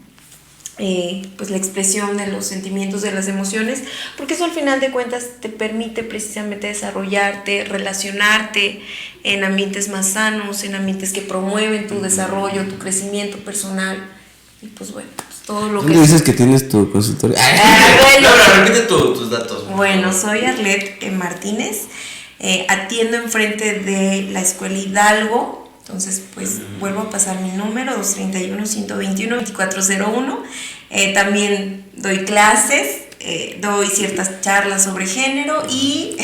Pues la expresión de los sentimientos, de las emociones, porque eso al final de cuentas te permite precisamente desarrollarte, relacionarte en ambientes más sanos, en ambientes que promueven tu desarrollo, tu crecimiento personal, y pues bueno, pues todo lo ¿Dónde que... dices que tienes tu consultorio? Bueno, No, pero repite tus datos. bueno, soy Arlet Martínez, atiendo enfrente de la Escuela Hidalgo. Entonces, pues vuelvo a pasar mi número, 231-121-2401. También doy clases, doy ciertas charlas sobre género y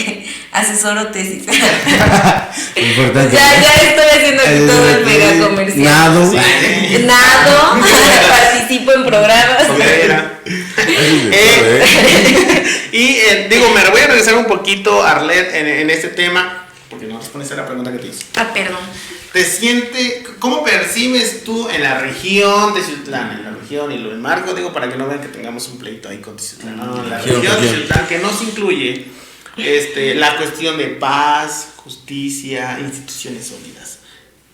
asesoro tesis. Importante. Ya estoy haciendo aquí todo el mega comercial. Nado, participo en programas. Y digo, me voy a regresar un poquito, Arlet, en este tema, porque no respondiste a la pregunta que te hice. Perdón. ¿Cómo percibes tú en la región de Teciutlán, en la región y lo enmarco, digo, para que no vean que tengamos un pleito ahí con Teciutlán, no, en la región de Teciutlán, que nos incluye la cuestión de paz, justicia, instituciones sólidas?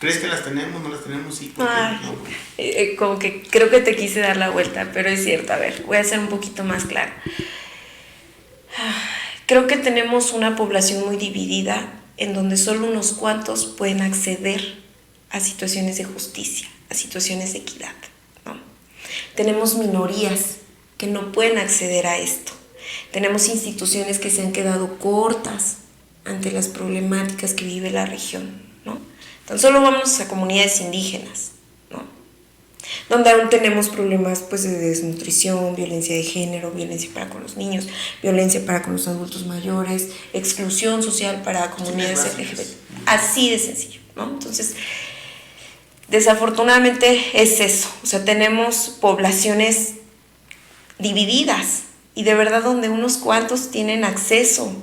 ¿Crees que las tenemos? ¿No las tenemos? Sí. ¿Por qué? Ay, No. como que creo que te quise dar la vuelta, pero es cierto. A ver, voy a ser un poquito más clara. Creo que tenemos una población muy dividida en donde solo unos cuantos pueden acceder a situaciones de justicia, a situaciones de equidad, ¿no? Tenemos minorías que no pueden acceder a esto. Tenemos instituciones que se han quedado cortas ante las problemáticas que vive la región, ¿no? Tan solo vamos a comunidades indígenas, ¿no? Donde aún tenemos problemas pues, de desnutrición, violencia de género, violencia para con los niños, violencia para con los adultos mayores, exclusión social para comunidades LGBT. Así de sencillo, ¿no? Entonces, desafortunadamente es eso. O sea, tenemos poblaciones divididas y de verdad donde unos cuantos tienen acceso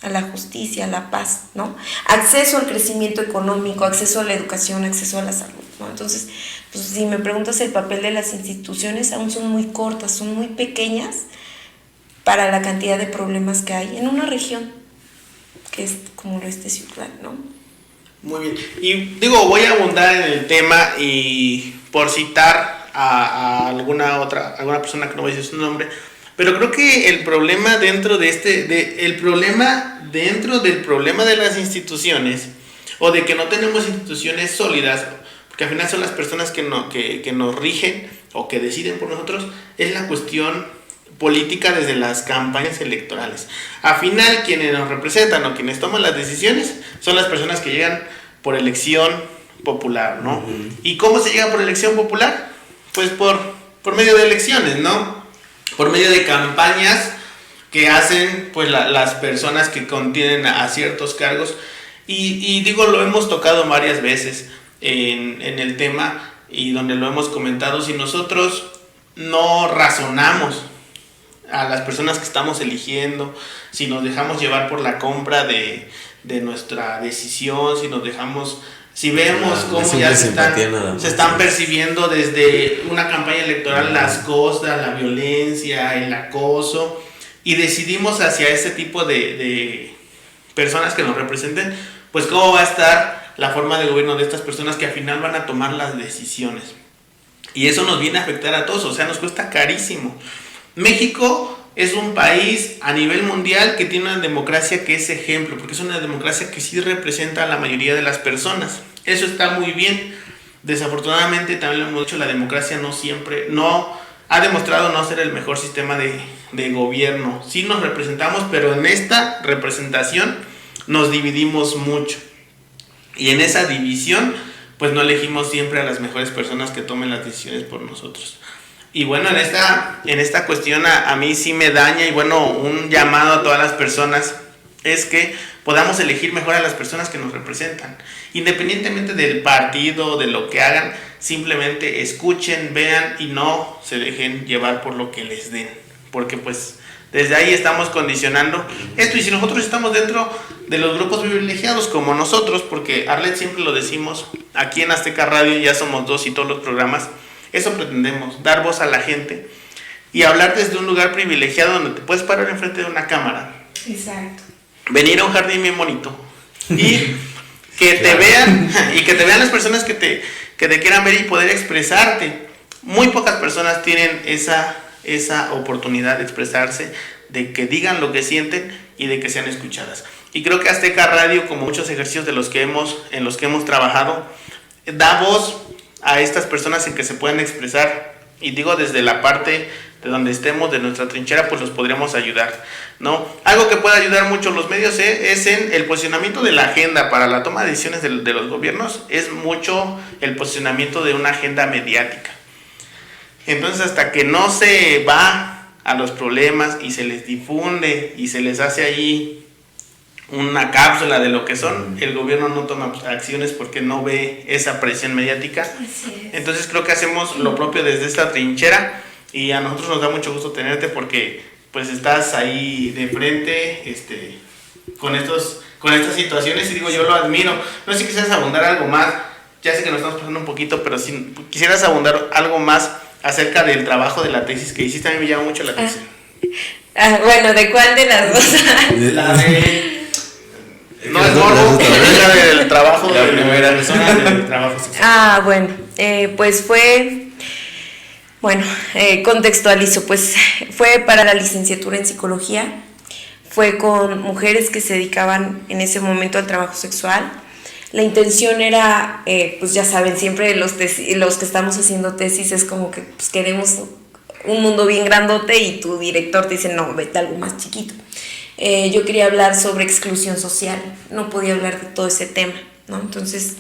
a la justicia, a la paz, ¿no? Acceso al crecimiento económico, acceso a la educación, acceso a la salud, ¿no? Entonces, pues si me preguntas el papel de las instituciones, aún son muy cortas, son muy pequeñas para la cantidad de problemas que hay en una región que es como lo es Teciutlán, ¿no? Muy bien. Y digo, voy a abundar en el tema y por citar a alguna persona que no voy a decir su nombre, pero creo que el problema dentro de el problema dentro del problema de las instituciones o de que no tenemos instituciones sólidas, porque al final son las personas que nos rigen o que deciden por nosotros, es la cuestión política desde las campañas electorales. Al final quienes nos representan o quienes toman las decisiones son las personas que llegan por elección popular, ¿no? Uh-huh. ¿Y cómo se llega por elección popular? Pues por medio de elecciones, ¿no? Por medio de campañas que hacen pues las personas que contienen a ciertos cargos y digo, lo hemos tocado varias veces en el tema y donde lo hemos comentado, si nosotros no razonamos a las personas que estamos eligiendo, si nos dejamos llevar por la compra de nuestra decisión, si vemos cómo ya se están percibiendo desde una campaña electoral las cosas, la violencia, el acoso, y decidimos hacia ese tipo de personas que nos representen, pues cómo va a estar la forma de gobierno de estas personas que al final van a tomar las decisiones. Y eso nos viene a afectar a todos, o sea, nos cuesta carísimo. México es un país a nivel mundial que tiene una democracia que es ejemplo, porque es una democracia que sí representa a la mayoría de las personas. Eso está muy bien. Desafortunadamente, también lo hemos dicho, la democracia no ha demostrado no ser el mejor sistema de gobierno. Sí nos representamos, pero en esta representación nos dividimos mucho. Y en esa división, pues no elegimos siempre a las mejores personas que tomen las decisiones por nosotros. Y bueno, en esta cuestión a mí sí me daña, y bueno, un llamado a todas las personas es que podamos elegir mejor a las personas que nos representan. Independientemente del partido, de lo que hagan, simplemente escuchen, vean y no se dejen llevar por lo que les den. Porque pues desde ahí estamos condicionando esto, y si nosotros estamos dentro de los grupos privilegiados como nosotros, porque Arlet siempre lo decimos, aquí en Azteca Radio ya somos 2 y todos los programas, eso pretendemos, dar voz a la gente y hablar desde un lugar privilegiado donde te puedes parar enfrente de una cámara. Exacto. Venir a un jardín bien bonito y que te vean, y que te vean las personas que te quieran ver y poder expresarte. Muy pocas personas tienen esa oportunidad de expresarse, de que digan lo que sienten y de que sean escuchadas. Y creo que Azteca Radio, como muchos ejercicios en los que hemos trabajado, da voz a estas personas en que se pueden expresar, y digo desde la parte de donde estemos, de nuestra trinchera, pues los podríamos ayudar, ¿no? Algo que puede ayudar mucho los medios es en el posicionamiento de la agenda para la toma de decisiones de los gobiernos, es mucho el posicionamiento de una agenda mediática. Entonces, hasta que no se va a los problemas y se les difunde y se les hace ahí una cápsula de lo que son, el gobierno no toma acciones porque no ve esa presión mediática. Entonces creo que hacemos lo propio desde esta trinchera, y a nosotros nos da mucho gusto tenerte porque pues estás ahí de frente con estas situaciones, y digo, yo lo admiro. No sé si quisieras abundar algo más, ya sé que nos estamos pasando un poquito, pero si quisieras abundar algo más acerca del trabajo de la tesis que hiciste, a mí me llama mucho la atención. Bueno, ¿de cuál de las dos? La de No es morbo, es del trabajo. La primera persona del trabajo sexual. Ah, bueno, pues fue, bueno, contextualizo, pues fue para la licenciatura en psicología, fue con mujeres que se dedicaban en ese momento al trabajo sexual. La intención era, pues ya saben, siempre los que estamos haciendo tesis es como que pues, queremos un mundo bien grandote y tu director te dice, no, vete a algo más chiquito. Yo quería hablar sobre exclusión social, no podía hablar de todo ese tema, ¿no? Entonces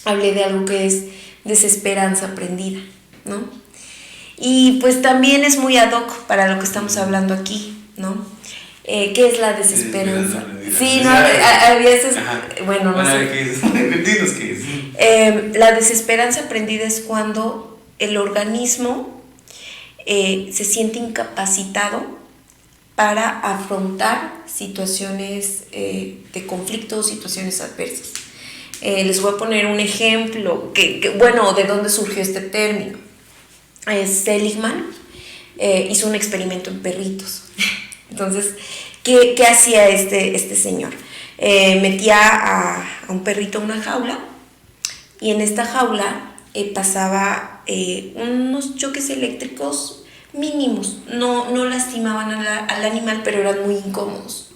hablé de algo que es desesperanza aprendida, ¿no? Y pues también es muy ad hoc para lo que estamos hablando aquí, ¿no? ¿Qué es la desesperanza? Sí, no, a veces, bueno, no sé. ¿Qué es? Dinos qué es. La desesperanza aprendida es cuando el organismo se siente incapacitado para afrontar situaciones de conflicto, situaciones adversas. Les voy a poner un ejemplo, bueno, ¿de dónde surgió este término? Seligman hizo un experimento en perritos. Entonces, ¿qué hacía este señor? Metía a un perrito en una jaula y en esta jaula pasaba unos choques eléctricos mínimos, no lastimaban al animal, pero eran muy incómodos.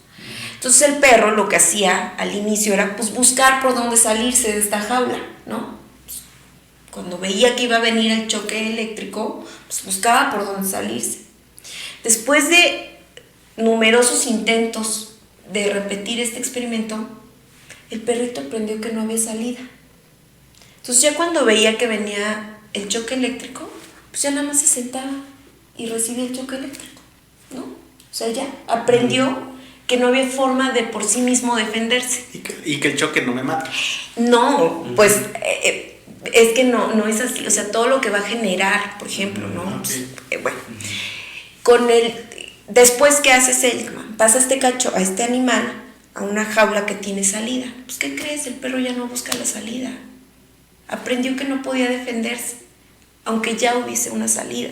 Entonces el perro lo que hacía al inicio era pues buscar por dónde salirse de esta jaula, ¿no? Cuando veía que iba a venir el choque eléctrico, pues buscaba por dónde salirse. Después de numerosos intentos de repetir este experimento, el perrito aprendió que no había salida. Entonces ya cuando veía que venía el choque eléctrico, pues ya nada más se sentaba y recibía el choque eléctrico, ¿no? O sea, ya aprendió que no había forma de por sí mismo defenderse. Y que el choque no me mata. No, pues es que no es así. O sea, todo lo que va a generar, por ejemplo, ¿no? Okay. Pues, bueno, después, ¿qué hace Seligman? Pasa a este animal a una jaula que tiene salida. Pues, ¿qué crees? El perro ya no busca la salida. Aprendió que no podía defenderse, aunque ya hubiese una salida,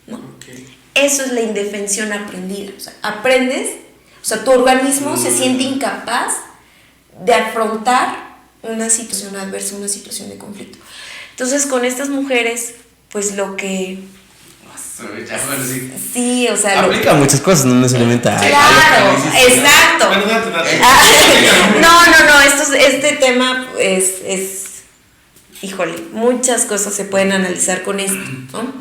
¿no? Okay. Eso es la indefensión aprendida. O sea, aprendes, o sea, tu organismo se siente incapaz de afrontar una situación adversa, una situación de conflicto. Entonces, con estas mujeres, pues lo que... Sí, o sea... Aplica a muchas cosas, no necesariamente a... Claro, exacto. No, este tema es... Híjole, muchas cosas se pueden analizar con esto, ¿no?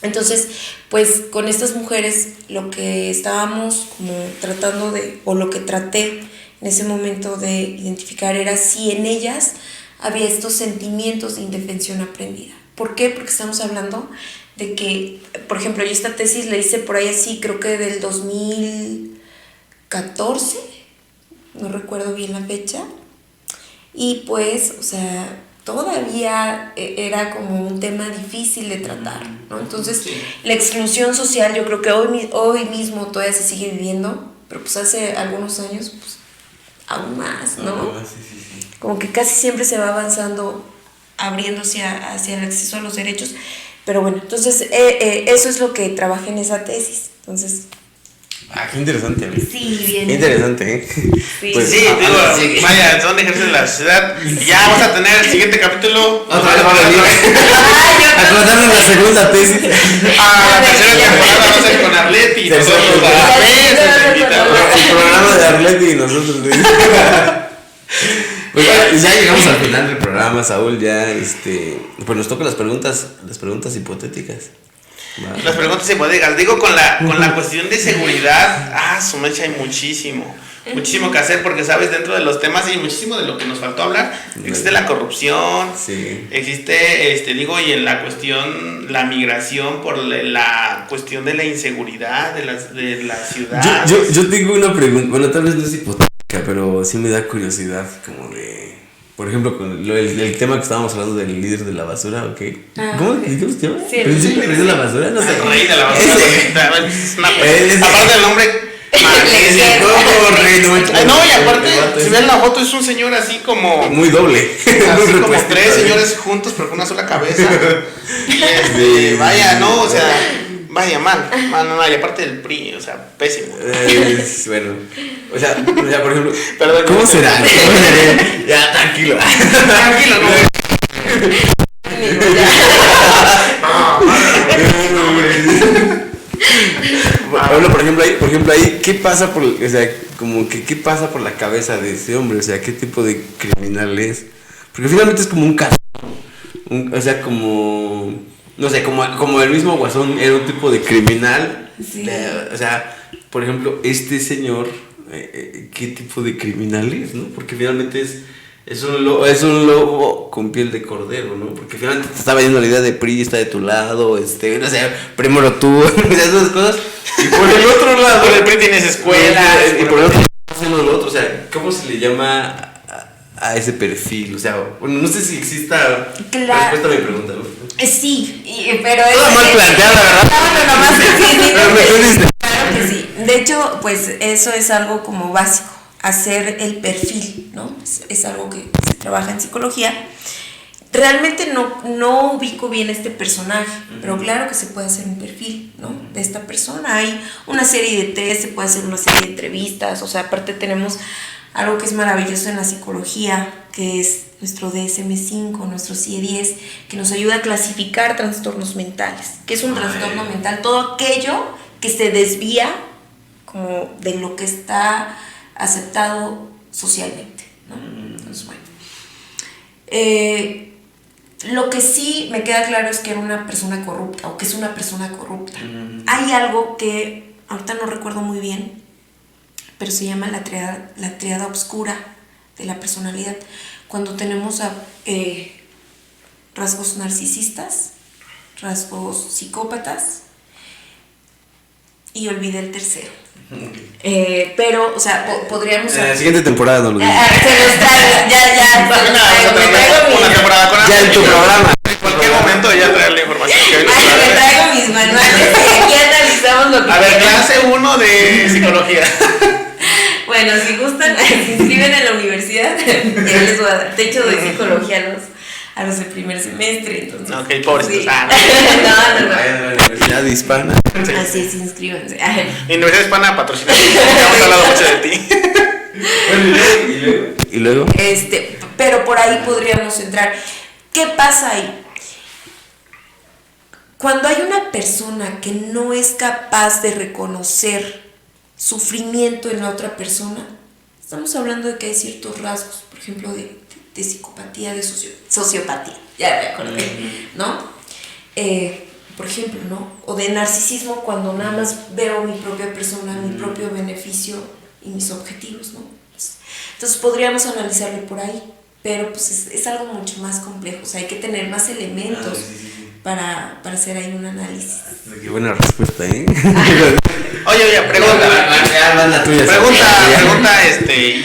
Entonces, pues con estas mujeres lo que estábamos como tratando o lo que traté en ese momento de identificar era si en ellas había estos sentimientos de indefensión aprendida. ¿Por qué? Porque estamos hablando de que, por ejemplo, yo esta tesis la hice por ahí así, creo que del 2014, no recuerdo bien la fecha, y pues, o sea, todavía era como un tema difícil de tratar, ¿no? Entonces, sí. La exclusión social yo creo que hoy mismo todavía se sigue viviendo, pero pues hace algunos años, pues, aún más, ¿no? Sí. Como que casi siempre se va avanzando, abriéndose hacia el acceso a los derechos, pero bueno, entonces eso es lo que trabajé en esa tesis, entonces... Qué interesante. Sí, bien. Interesante, ¿eh? Sí, pues, sí, digo, vaya, son ejercicios de la sociedad. Ya vamos a tener el siguiente capítulo. Otra vez vamos a venir a contarnos la segunda tesis. La tercera temporada va a ser con Arleti y nosotros el programa de Arleti y nosotros. Pues ya llegamos al final del programa, Saúl. Ya pues nos tocan las preguntas hipotéticas. Vale. Las preguntas hipotéticas, digo con la cuestión de seguridad, su mecha hay muchísimo que hacer, porque sabes, dentro de los temas hay muchísimo de lo que nos faltó hablar. Existe la corrupción, sí. Existe, y en la cuestión, la migración por la cuestión de la inseguridad de la ciudad. Yo tengo una pregunta, bueno, tal vez no es hipotética, pero sí me da curiosidad, como de... Por ejemplo, con el tema que estábamos hablando del líder de la basura, ¿ok? ¿Cómo se llama? Sí, ¿El líder de la basura? No sé. El rey de la basura. Aparte del nombre. No, y aparte, si ven la foto, es un señor así como... Muy doble. Así como tres señores juntos, pero con una sola cabeza. Vaya, ¿no? O sea... Vaya, mal, y aparte del PRI, o sea, pésimo. Bueno, o sea, por ejemplo, Perdón, ¿cómo no sé. será? Ya, tranquilo. Tranquilo, no. Bueno, por ejemplo ahí, ¿qué pasa por, o sea, como que qué pasa por la cabeza de ese hombre? O sea, ¿qué tipo de criminal es? Porque finalmente es como un caso, o sea, como, no sé, como el mismo Guasón era un tipo de criminal. Sí. O sea, por ejemplo, este señor, ¿qué tipo de criminal es, no? Porque finalmente es un lobo con piel de cordero, ¿no? Porque finalmente te estaba yendo la idea de PRI está de tu lado, no sé, primero tú, esas cosas. Y por el otro lado, Por el PRI tienes escuelas. y por el otro lado, haciendo lo otro. O sea, ¿cómo se le llama a ese perfil? O sea, bueno, no sé si exista respuesta a mi pregunta, ¿no? Sí, pero Toda mal planteada, ¿verdad? No, más que sí, Pero me entendiste. claro que sí. De hecho, pues eso es algo como básico, hacer el perfil, ¿no? Es algo que se trabaja en psicología. Realmente no ubico bien este personaje, pero claro que se puede hacer un perfil, ¿no? De esta persona. Hay una serie de test, se puede hacer una serie de entrevistas, o sea, aparte tenemos algo que es maravilloso en la psicología, que es nuestro DSM-5, nuestro CIE-10, que nos ayuda a clasificar trastornos mentales. ¿Qué es un trastorno mental? Todo aquello que se desvía como de lo que está aceptado socialmente, ¿no? Entonces, bueno. Lo que sí me queda claro es que era una persona corrupta, o que es una persona corrupta. Hay algo que ahorita no recuerdo muy bien, pero se llama la triada oscura de la personalidad. Cuando tenemos rasgos narcisistas, rasgos psicópatas, y olvidé el tercero. Pero, o sea, podríamos... En la siguiente temporada no lo digo. Se los traigo, ya. Una temporada con Ya en tu programa. En cualquier momento ya traer la información que hoy nos Me trae. traigo mis manuales y aquí analizamos lo que... A ver, clase 1 de psicología. Bueno, si gustan, se inscriben en la universidad, ya les voy a dar. De hecho, doy psicología a los de primer semestre, entonces... Ok, pobrecitos. Sí. Ah, No. Vayan a la Universidad Hispana. Así es, inscríbanse. La Universidad Hispana patrocina. Ya hemos hablado mucho de ti. Y luego. Pero por ahí podríamos entrar. ¿Qué pasa ahí? Cuando hay una persona que no es capaz de reconocer sufrimiento en la otra persona, estamos hablando de que hay ciertos rasgos, por ejemplo, de psicopatía, de sociopatía, ya me acordé, ¿no? Por ejemplo, ¿no? O de narcisismo, cuando nada más veo mi propia persona, mi propio beneficio y mis objetivos, ¿no? Entonces podríamos analizarlo por ahí, pero pues es algo mucho más complejo, o sea, hay que tener más elementos para hacer ahí un análisis. Qué buena respuesta, ¿eh? Oye, La tuya. pregunta,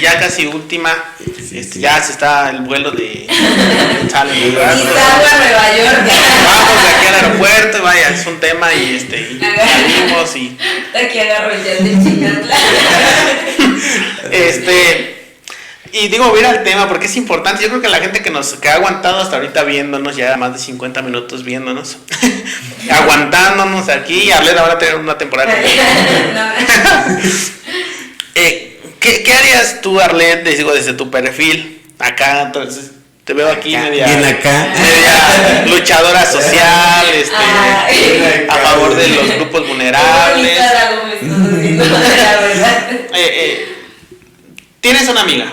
ya casi última. Ya se está el vuelo de sale, Y salgo a Nueva York. Vamos de aquí al aeropuerto y vaya, es un tema y salimos y Aquí agarro el jet de Chicatlán. y digo, voy a ir al tema porque es importante. Yo creo que la gente que ha aguantado hasta ahorita viéndonos, ya más de 50 minutos viéndonos, aguantándonos aquí, Arlet ahora tener una temporada conmigo. ¿Qué harías tú, Arlet, desde tu perfil? Acá, entonces, te veo aquí media luchadora social, a favor de los grupos vulnerables. Tienes una amiga.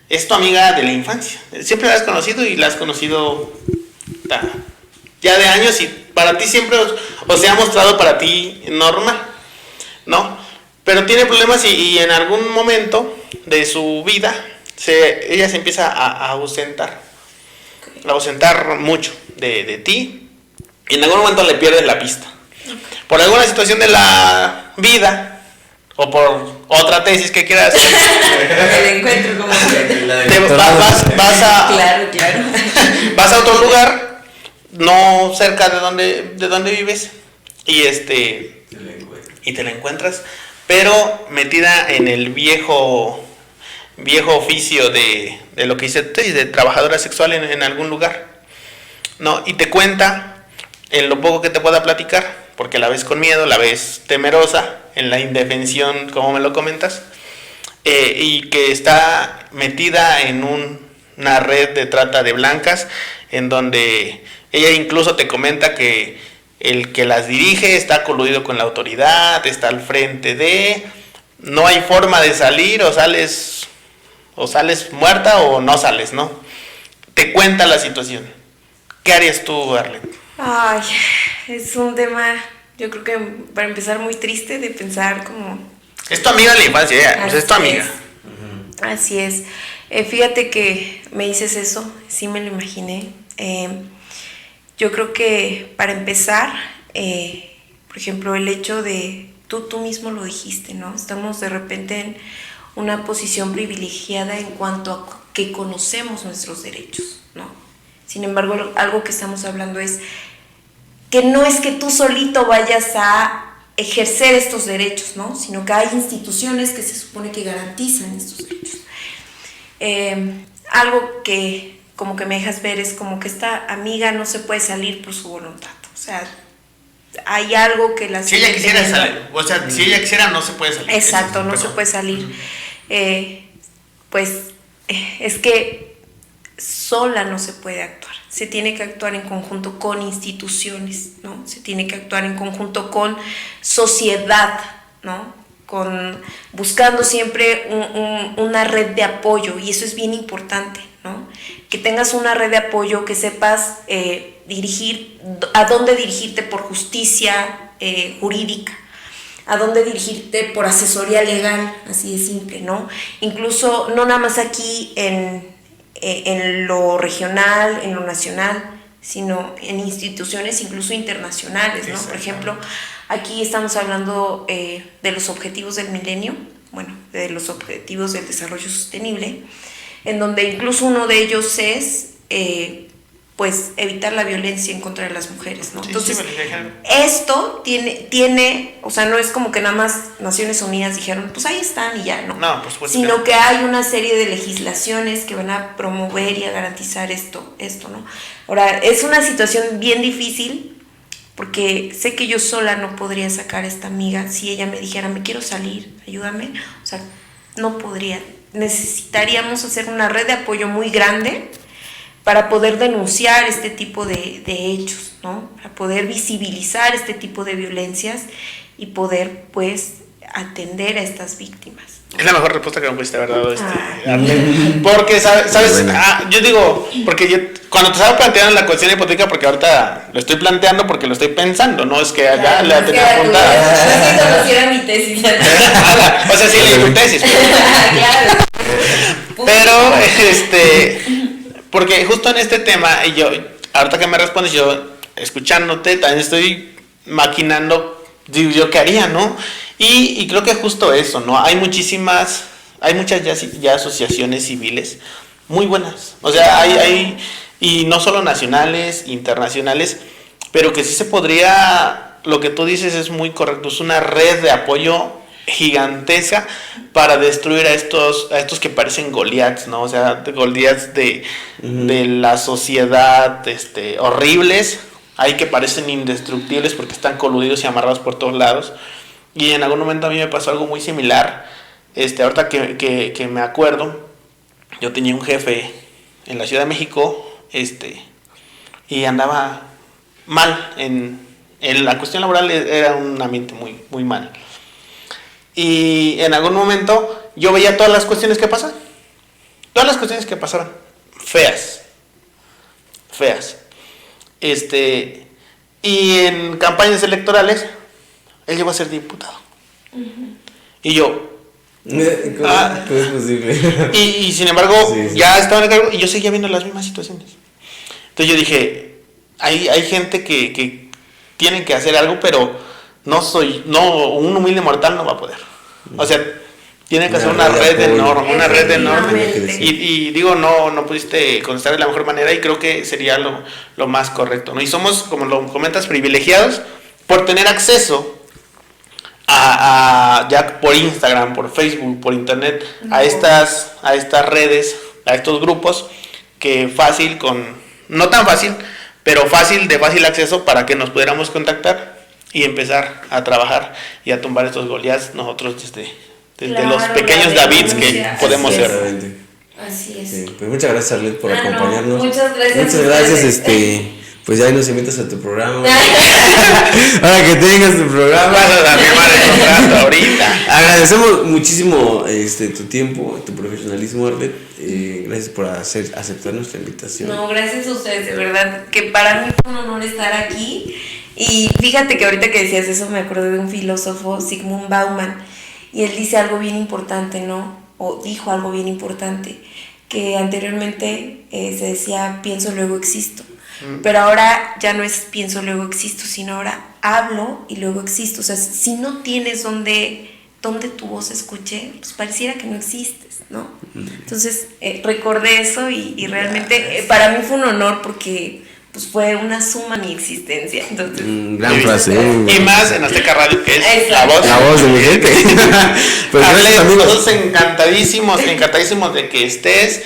Es tu amiga de la infancia. Siempre la has conocido y la has conocido ya de años y para ti siempre se ha mostrado para ti normal, ¿no? Pero tiene problemas y en algún momento de su vida ella se empieza a ausentar mucho de ti y en algún momento le pierdes la pista. Por alguna situación de la vida o por otra tesis que quieras hacer. El encuentro como Claro. Vas a otro lugar, no cerca de donde vives, y te la encuentras, pero metida en el viejo oficio de lo que hice tesis, de trabajadora sexual en algún lugar, ¿no? Y te cuenta, en lo poco que te pueda platicar, porque la ves con miedo, la ves temerosa, en la indefensión, como me lo comentas, y que está metida en una red de trata de blancas, en donde ella incluso te comenta que el que las dirige está coludido con la autoridad, está al frente de... No hay forma de salir, o sales muerta o no sales, ¿no? Te cuenta la situación. ¿Qué harías tú, Arlette? Ay, es un tema, yo creo que para empezar muy triste de pensar como... Es tu amiga de la infancia, pues es tu amiga. Así es. Fíjate que me dices eso, sí me lo imaginé. Yo creo que para empezar, por ejemplo, el hecho de, tú mismo lo dijiste, ¿no? Estamos de repente en una posición privilegiada en cuanto a que conocemos nuestros derechos, ¿no? Sin embargo, algo que estamos hablando es que no es que tú solito vayas a ejercer estos derechos, ¿no? Sino que hay instituciones que se supone que garantizan estos derechos. Algo que como que me dejas ver es como que esta amiga no se puede salir por su voluntad. O sea, hay algo que la... Si ella quisiera salir, o sea, si ella quisiera no se puede salir. Exacto, no se puede salir. Pues es que sola no se puede actuar. Se tiene que actuar en conjunto con instituciones, ¿no? Se tiene que actuar en conjunto con sociedad, ¿no? Buscando siempre una red de apoyo, y eso es bien importante, ¿no? Que tengas una red de apoyo, que sepas a dónde dirigirte por justicia jurídica, a dónde dirigirte por asesoría legal, así de simple, ¿no? Incluso no nada más aquí en lo regional, en lo nacional, sino en instituciones incluso internacionales, ¿no? Por ejemplo, aquí estamos hablando de los objetivos del milenio, bueno, de los objetivos del desarrollo sostenible, en donde incluso uno de ellos es pues evitar la violencia en contra de las mujeres, ¿no? Sí, entonces, sí, esto tiene, o sea, no es como que nada más Naciones Unidas dijeron, pues ahí están y ya, ¿no? No, pues sino que hay una serie de legislaciones que van a promover y a garantizar esto, ¿no? Ahora, es una situación bien difícil, porque sé que yo sola no podría sacar a esta amiga. Si ella me dijera, me quiero salir, ayúdame, o sea, no podría. Necesitaríamos hacer una red de apoyo muy grande para poder denunciar este tipo de hechos, ¿no? Para poder visibilizar este tipo de violencias y poder, pues, atender a estas víctimas. Es la mejor respuesta que me pudiste haber dado, Arlette. Porque, ¿sabes? Yo digo, porque cuando te estaba planteando la cuestión hipotética, porque ahorita lo estoy planteando porque lo estoy pensando, no es que ya la tenía apuntada. No es que conociera mi tesis. O sea, sí leí tu tesis. Claro. Pero, porque justo en este tema, y yo, ahorita que me respondes, yo, escuchándote, también estoy maquinando, digo, yo qué haría, ¿no? Y creo que justo eso, ¿no? Hay muchas ya asociaciones civiles muy buenas. O sea, hay y no solo nacionales, internacionales, pero que sí se podría, lo que tú dices es muy correcto, es una red de apoyo gigantesca para destruir a estos que parecen Goliaths, ¿no? O sea, Goliaths de la sociedad, horribles, hay que parecen indestructibles porque están coludidos y amarrados por todos lados. Y en algún momento a mí me pasó algo muy similar. Ahorita que me acuerdo, yo tenía un jefe en la Ciudad de México, y andaba mal en la cuestión laboral, era un ambiente muy, muy mal. Y en algún momento yo veía todas las cuestiones que pasaban. Todas las cuestiones que pasaban. Feas. Y en campañas electorales, él llegó a ser diputado. Uh-huh. Y yo... ¿Cómo es posible? Y sin embargo, sí. Ya estaba en el cargo y yo seguía viendo las mismas situaciones. Entonces yo dije, hay gente que tienen que hacer algo, pero un humilde mortal no va a poder. O sea, tiene que hacer una red enorme. Y digo, no pudiste contestar de la mejor manera y creo que sería lo más correcto, ¿no? Y somos, como lo comentas, privilegiados por tener acceso ya por Instagram, por Facebook, por internet, a estas redes, a estos grupos que no tan fácil, pero de fácil acceso para que nos pudiéramos contactar y empezar a trabajar y a tumbar estos Goliaths nosotros desde Claro, los pequeños la Davids que denuncia. podemos Así es. ser. Exactamente. Así es. Sí, pues muchas gracias, Arlet, por Ah, no, acompañarnos. muchas gracias Muchas a gracias, ustedes. pues ya ahí nos invitas a tu programa. Para que tengas tu programa. Vas a firmar el contrato ahorita. Agradecemos muchísimo tu tiempo, tu profesionalismo, Arlet. Gracias por aceptar nuestra invitación. No, gracias a ustedes, de verdad, que para mí fue un honor estar aquí. Y fíjate que ahorita que decías eso me acordé de un filósofo, Zygmunt Bauman, y él dice algo bien importante, ¿no? O dijo algo bien importante, que anteriormente se decía pienso luego existo, pero ahora ya no es pienso luego existo, sino ahora hablo y luego existo. O sea, si no tienes donde tu voz escuche, pues pareciera que no existes, ¿no? Entonces recordé eso y realmente para mí fue un honor porque pues fue una suma mi existencia. Entonces, Gran frase. Y más en Azteca Radio, que es Exacto. La voz de mi gente. Pues Arlet, gracias, amigos. nosotros encantadísimos de que estés.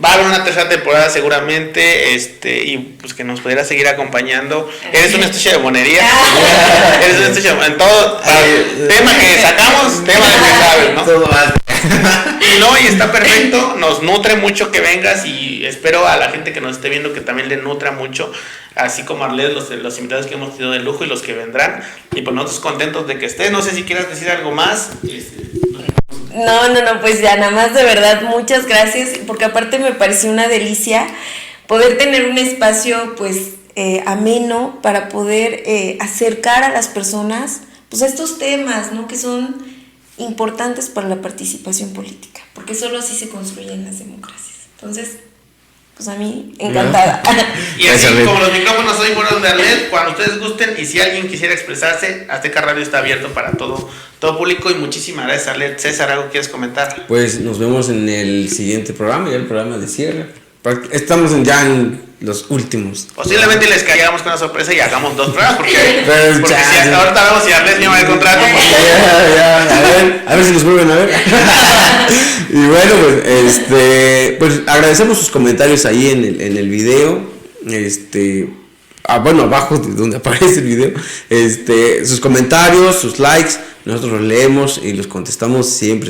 Va a haber una tercera temporada seguramente, y pues que nos pudieras seguir acompañando. Eres un estuche de monería. Eres un estuche en todo tema que sacamos, tema de que sabes, ¿no? Todo mal. Y no, y está perfecto, nos nutre mucho que vengas y espero a la gente que nos esté viendo que también le nutra mucho, así como a Arlet, los invitados que hemos tenido de lujo y los que vendrán. Y pues nosotros contentos de que estés. No sé si quieras decir algo más. No, pues ya nada más de verdad muchas gracias, porque aparte me pareció una delicia poder tener un espacio pues ameno para poder acercar a las personas pues a estos temas, ¿no? Que son importantes para la participación política, porque solo así se construyen las democracias. Entonces, pues a mí encantada. Y así como los micrófonos hoy fueron de Arlet, cuando ustedes gusten, y si alguien quisiera expresarse, Azteca Radio está abierto para todo público. Y muchísimas gracias, Arlet. César, ¿algo quieres comentar? Pues nos vemos en el siguiente programa, ya el programa de cierre. Estamos ya en los últimos. Posiblemente les caigamos con una sorpresa y hagamos 2 programas, porque chance. si ahorita vemos si Arlet firma el contrato. A ver si nos vuelven a ver. Y bueno, pues agradecemos sus comentarios ahí en el video. Bueno, abajo de donde aparece el video, sus comentarios, sus likes, nosotros los leemos y los contestamos siempre.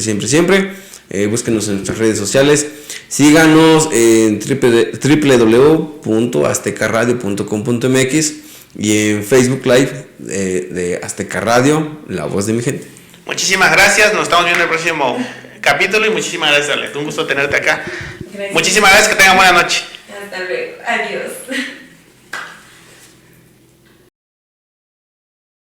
Búsquenos en nuestras redes sociales, síganos en www.aztecaradio.com.mx y en Facebook Live de Azteca Radio, la voz de mi gente. Muchísimas gracias, nos estamos viendo en el próximo capítulo y muchísimas gracias, Arlet. Un gusto tenerte acá. Gracias. Muchísimas gracias, que tengan buena noche. Hasta luego, adiós.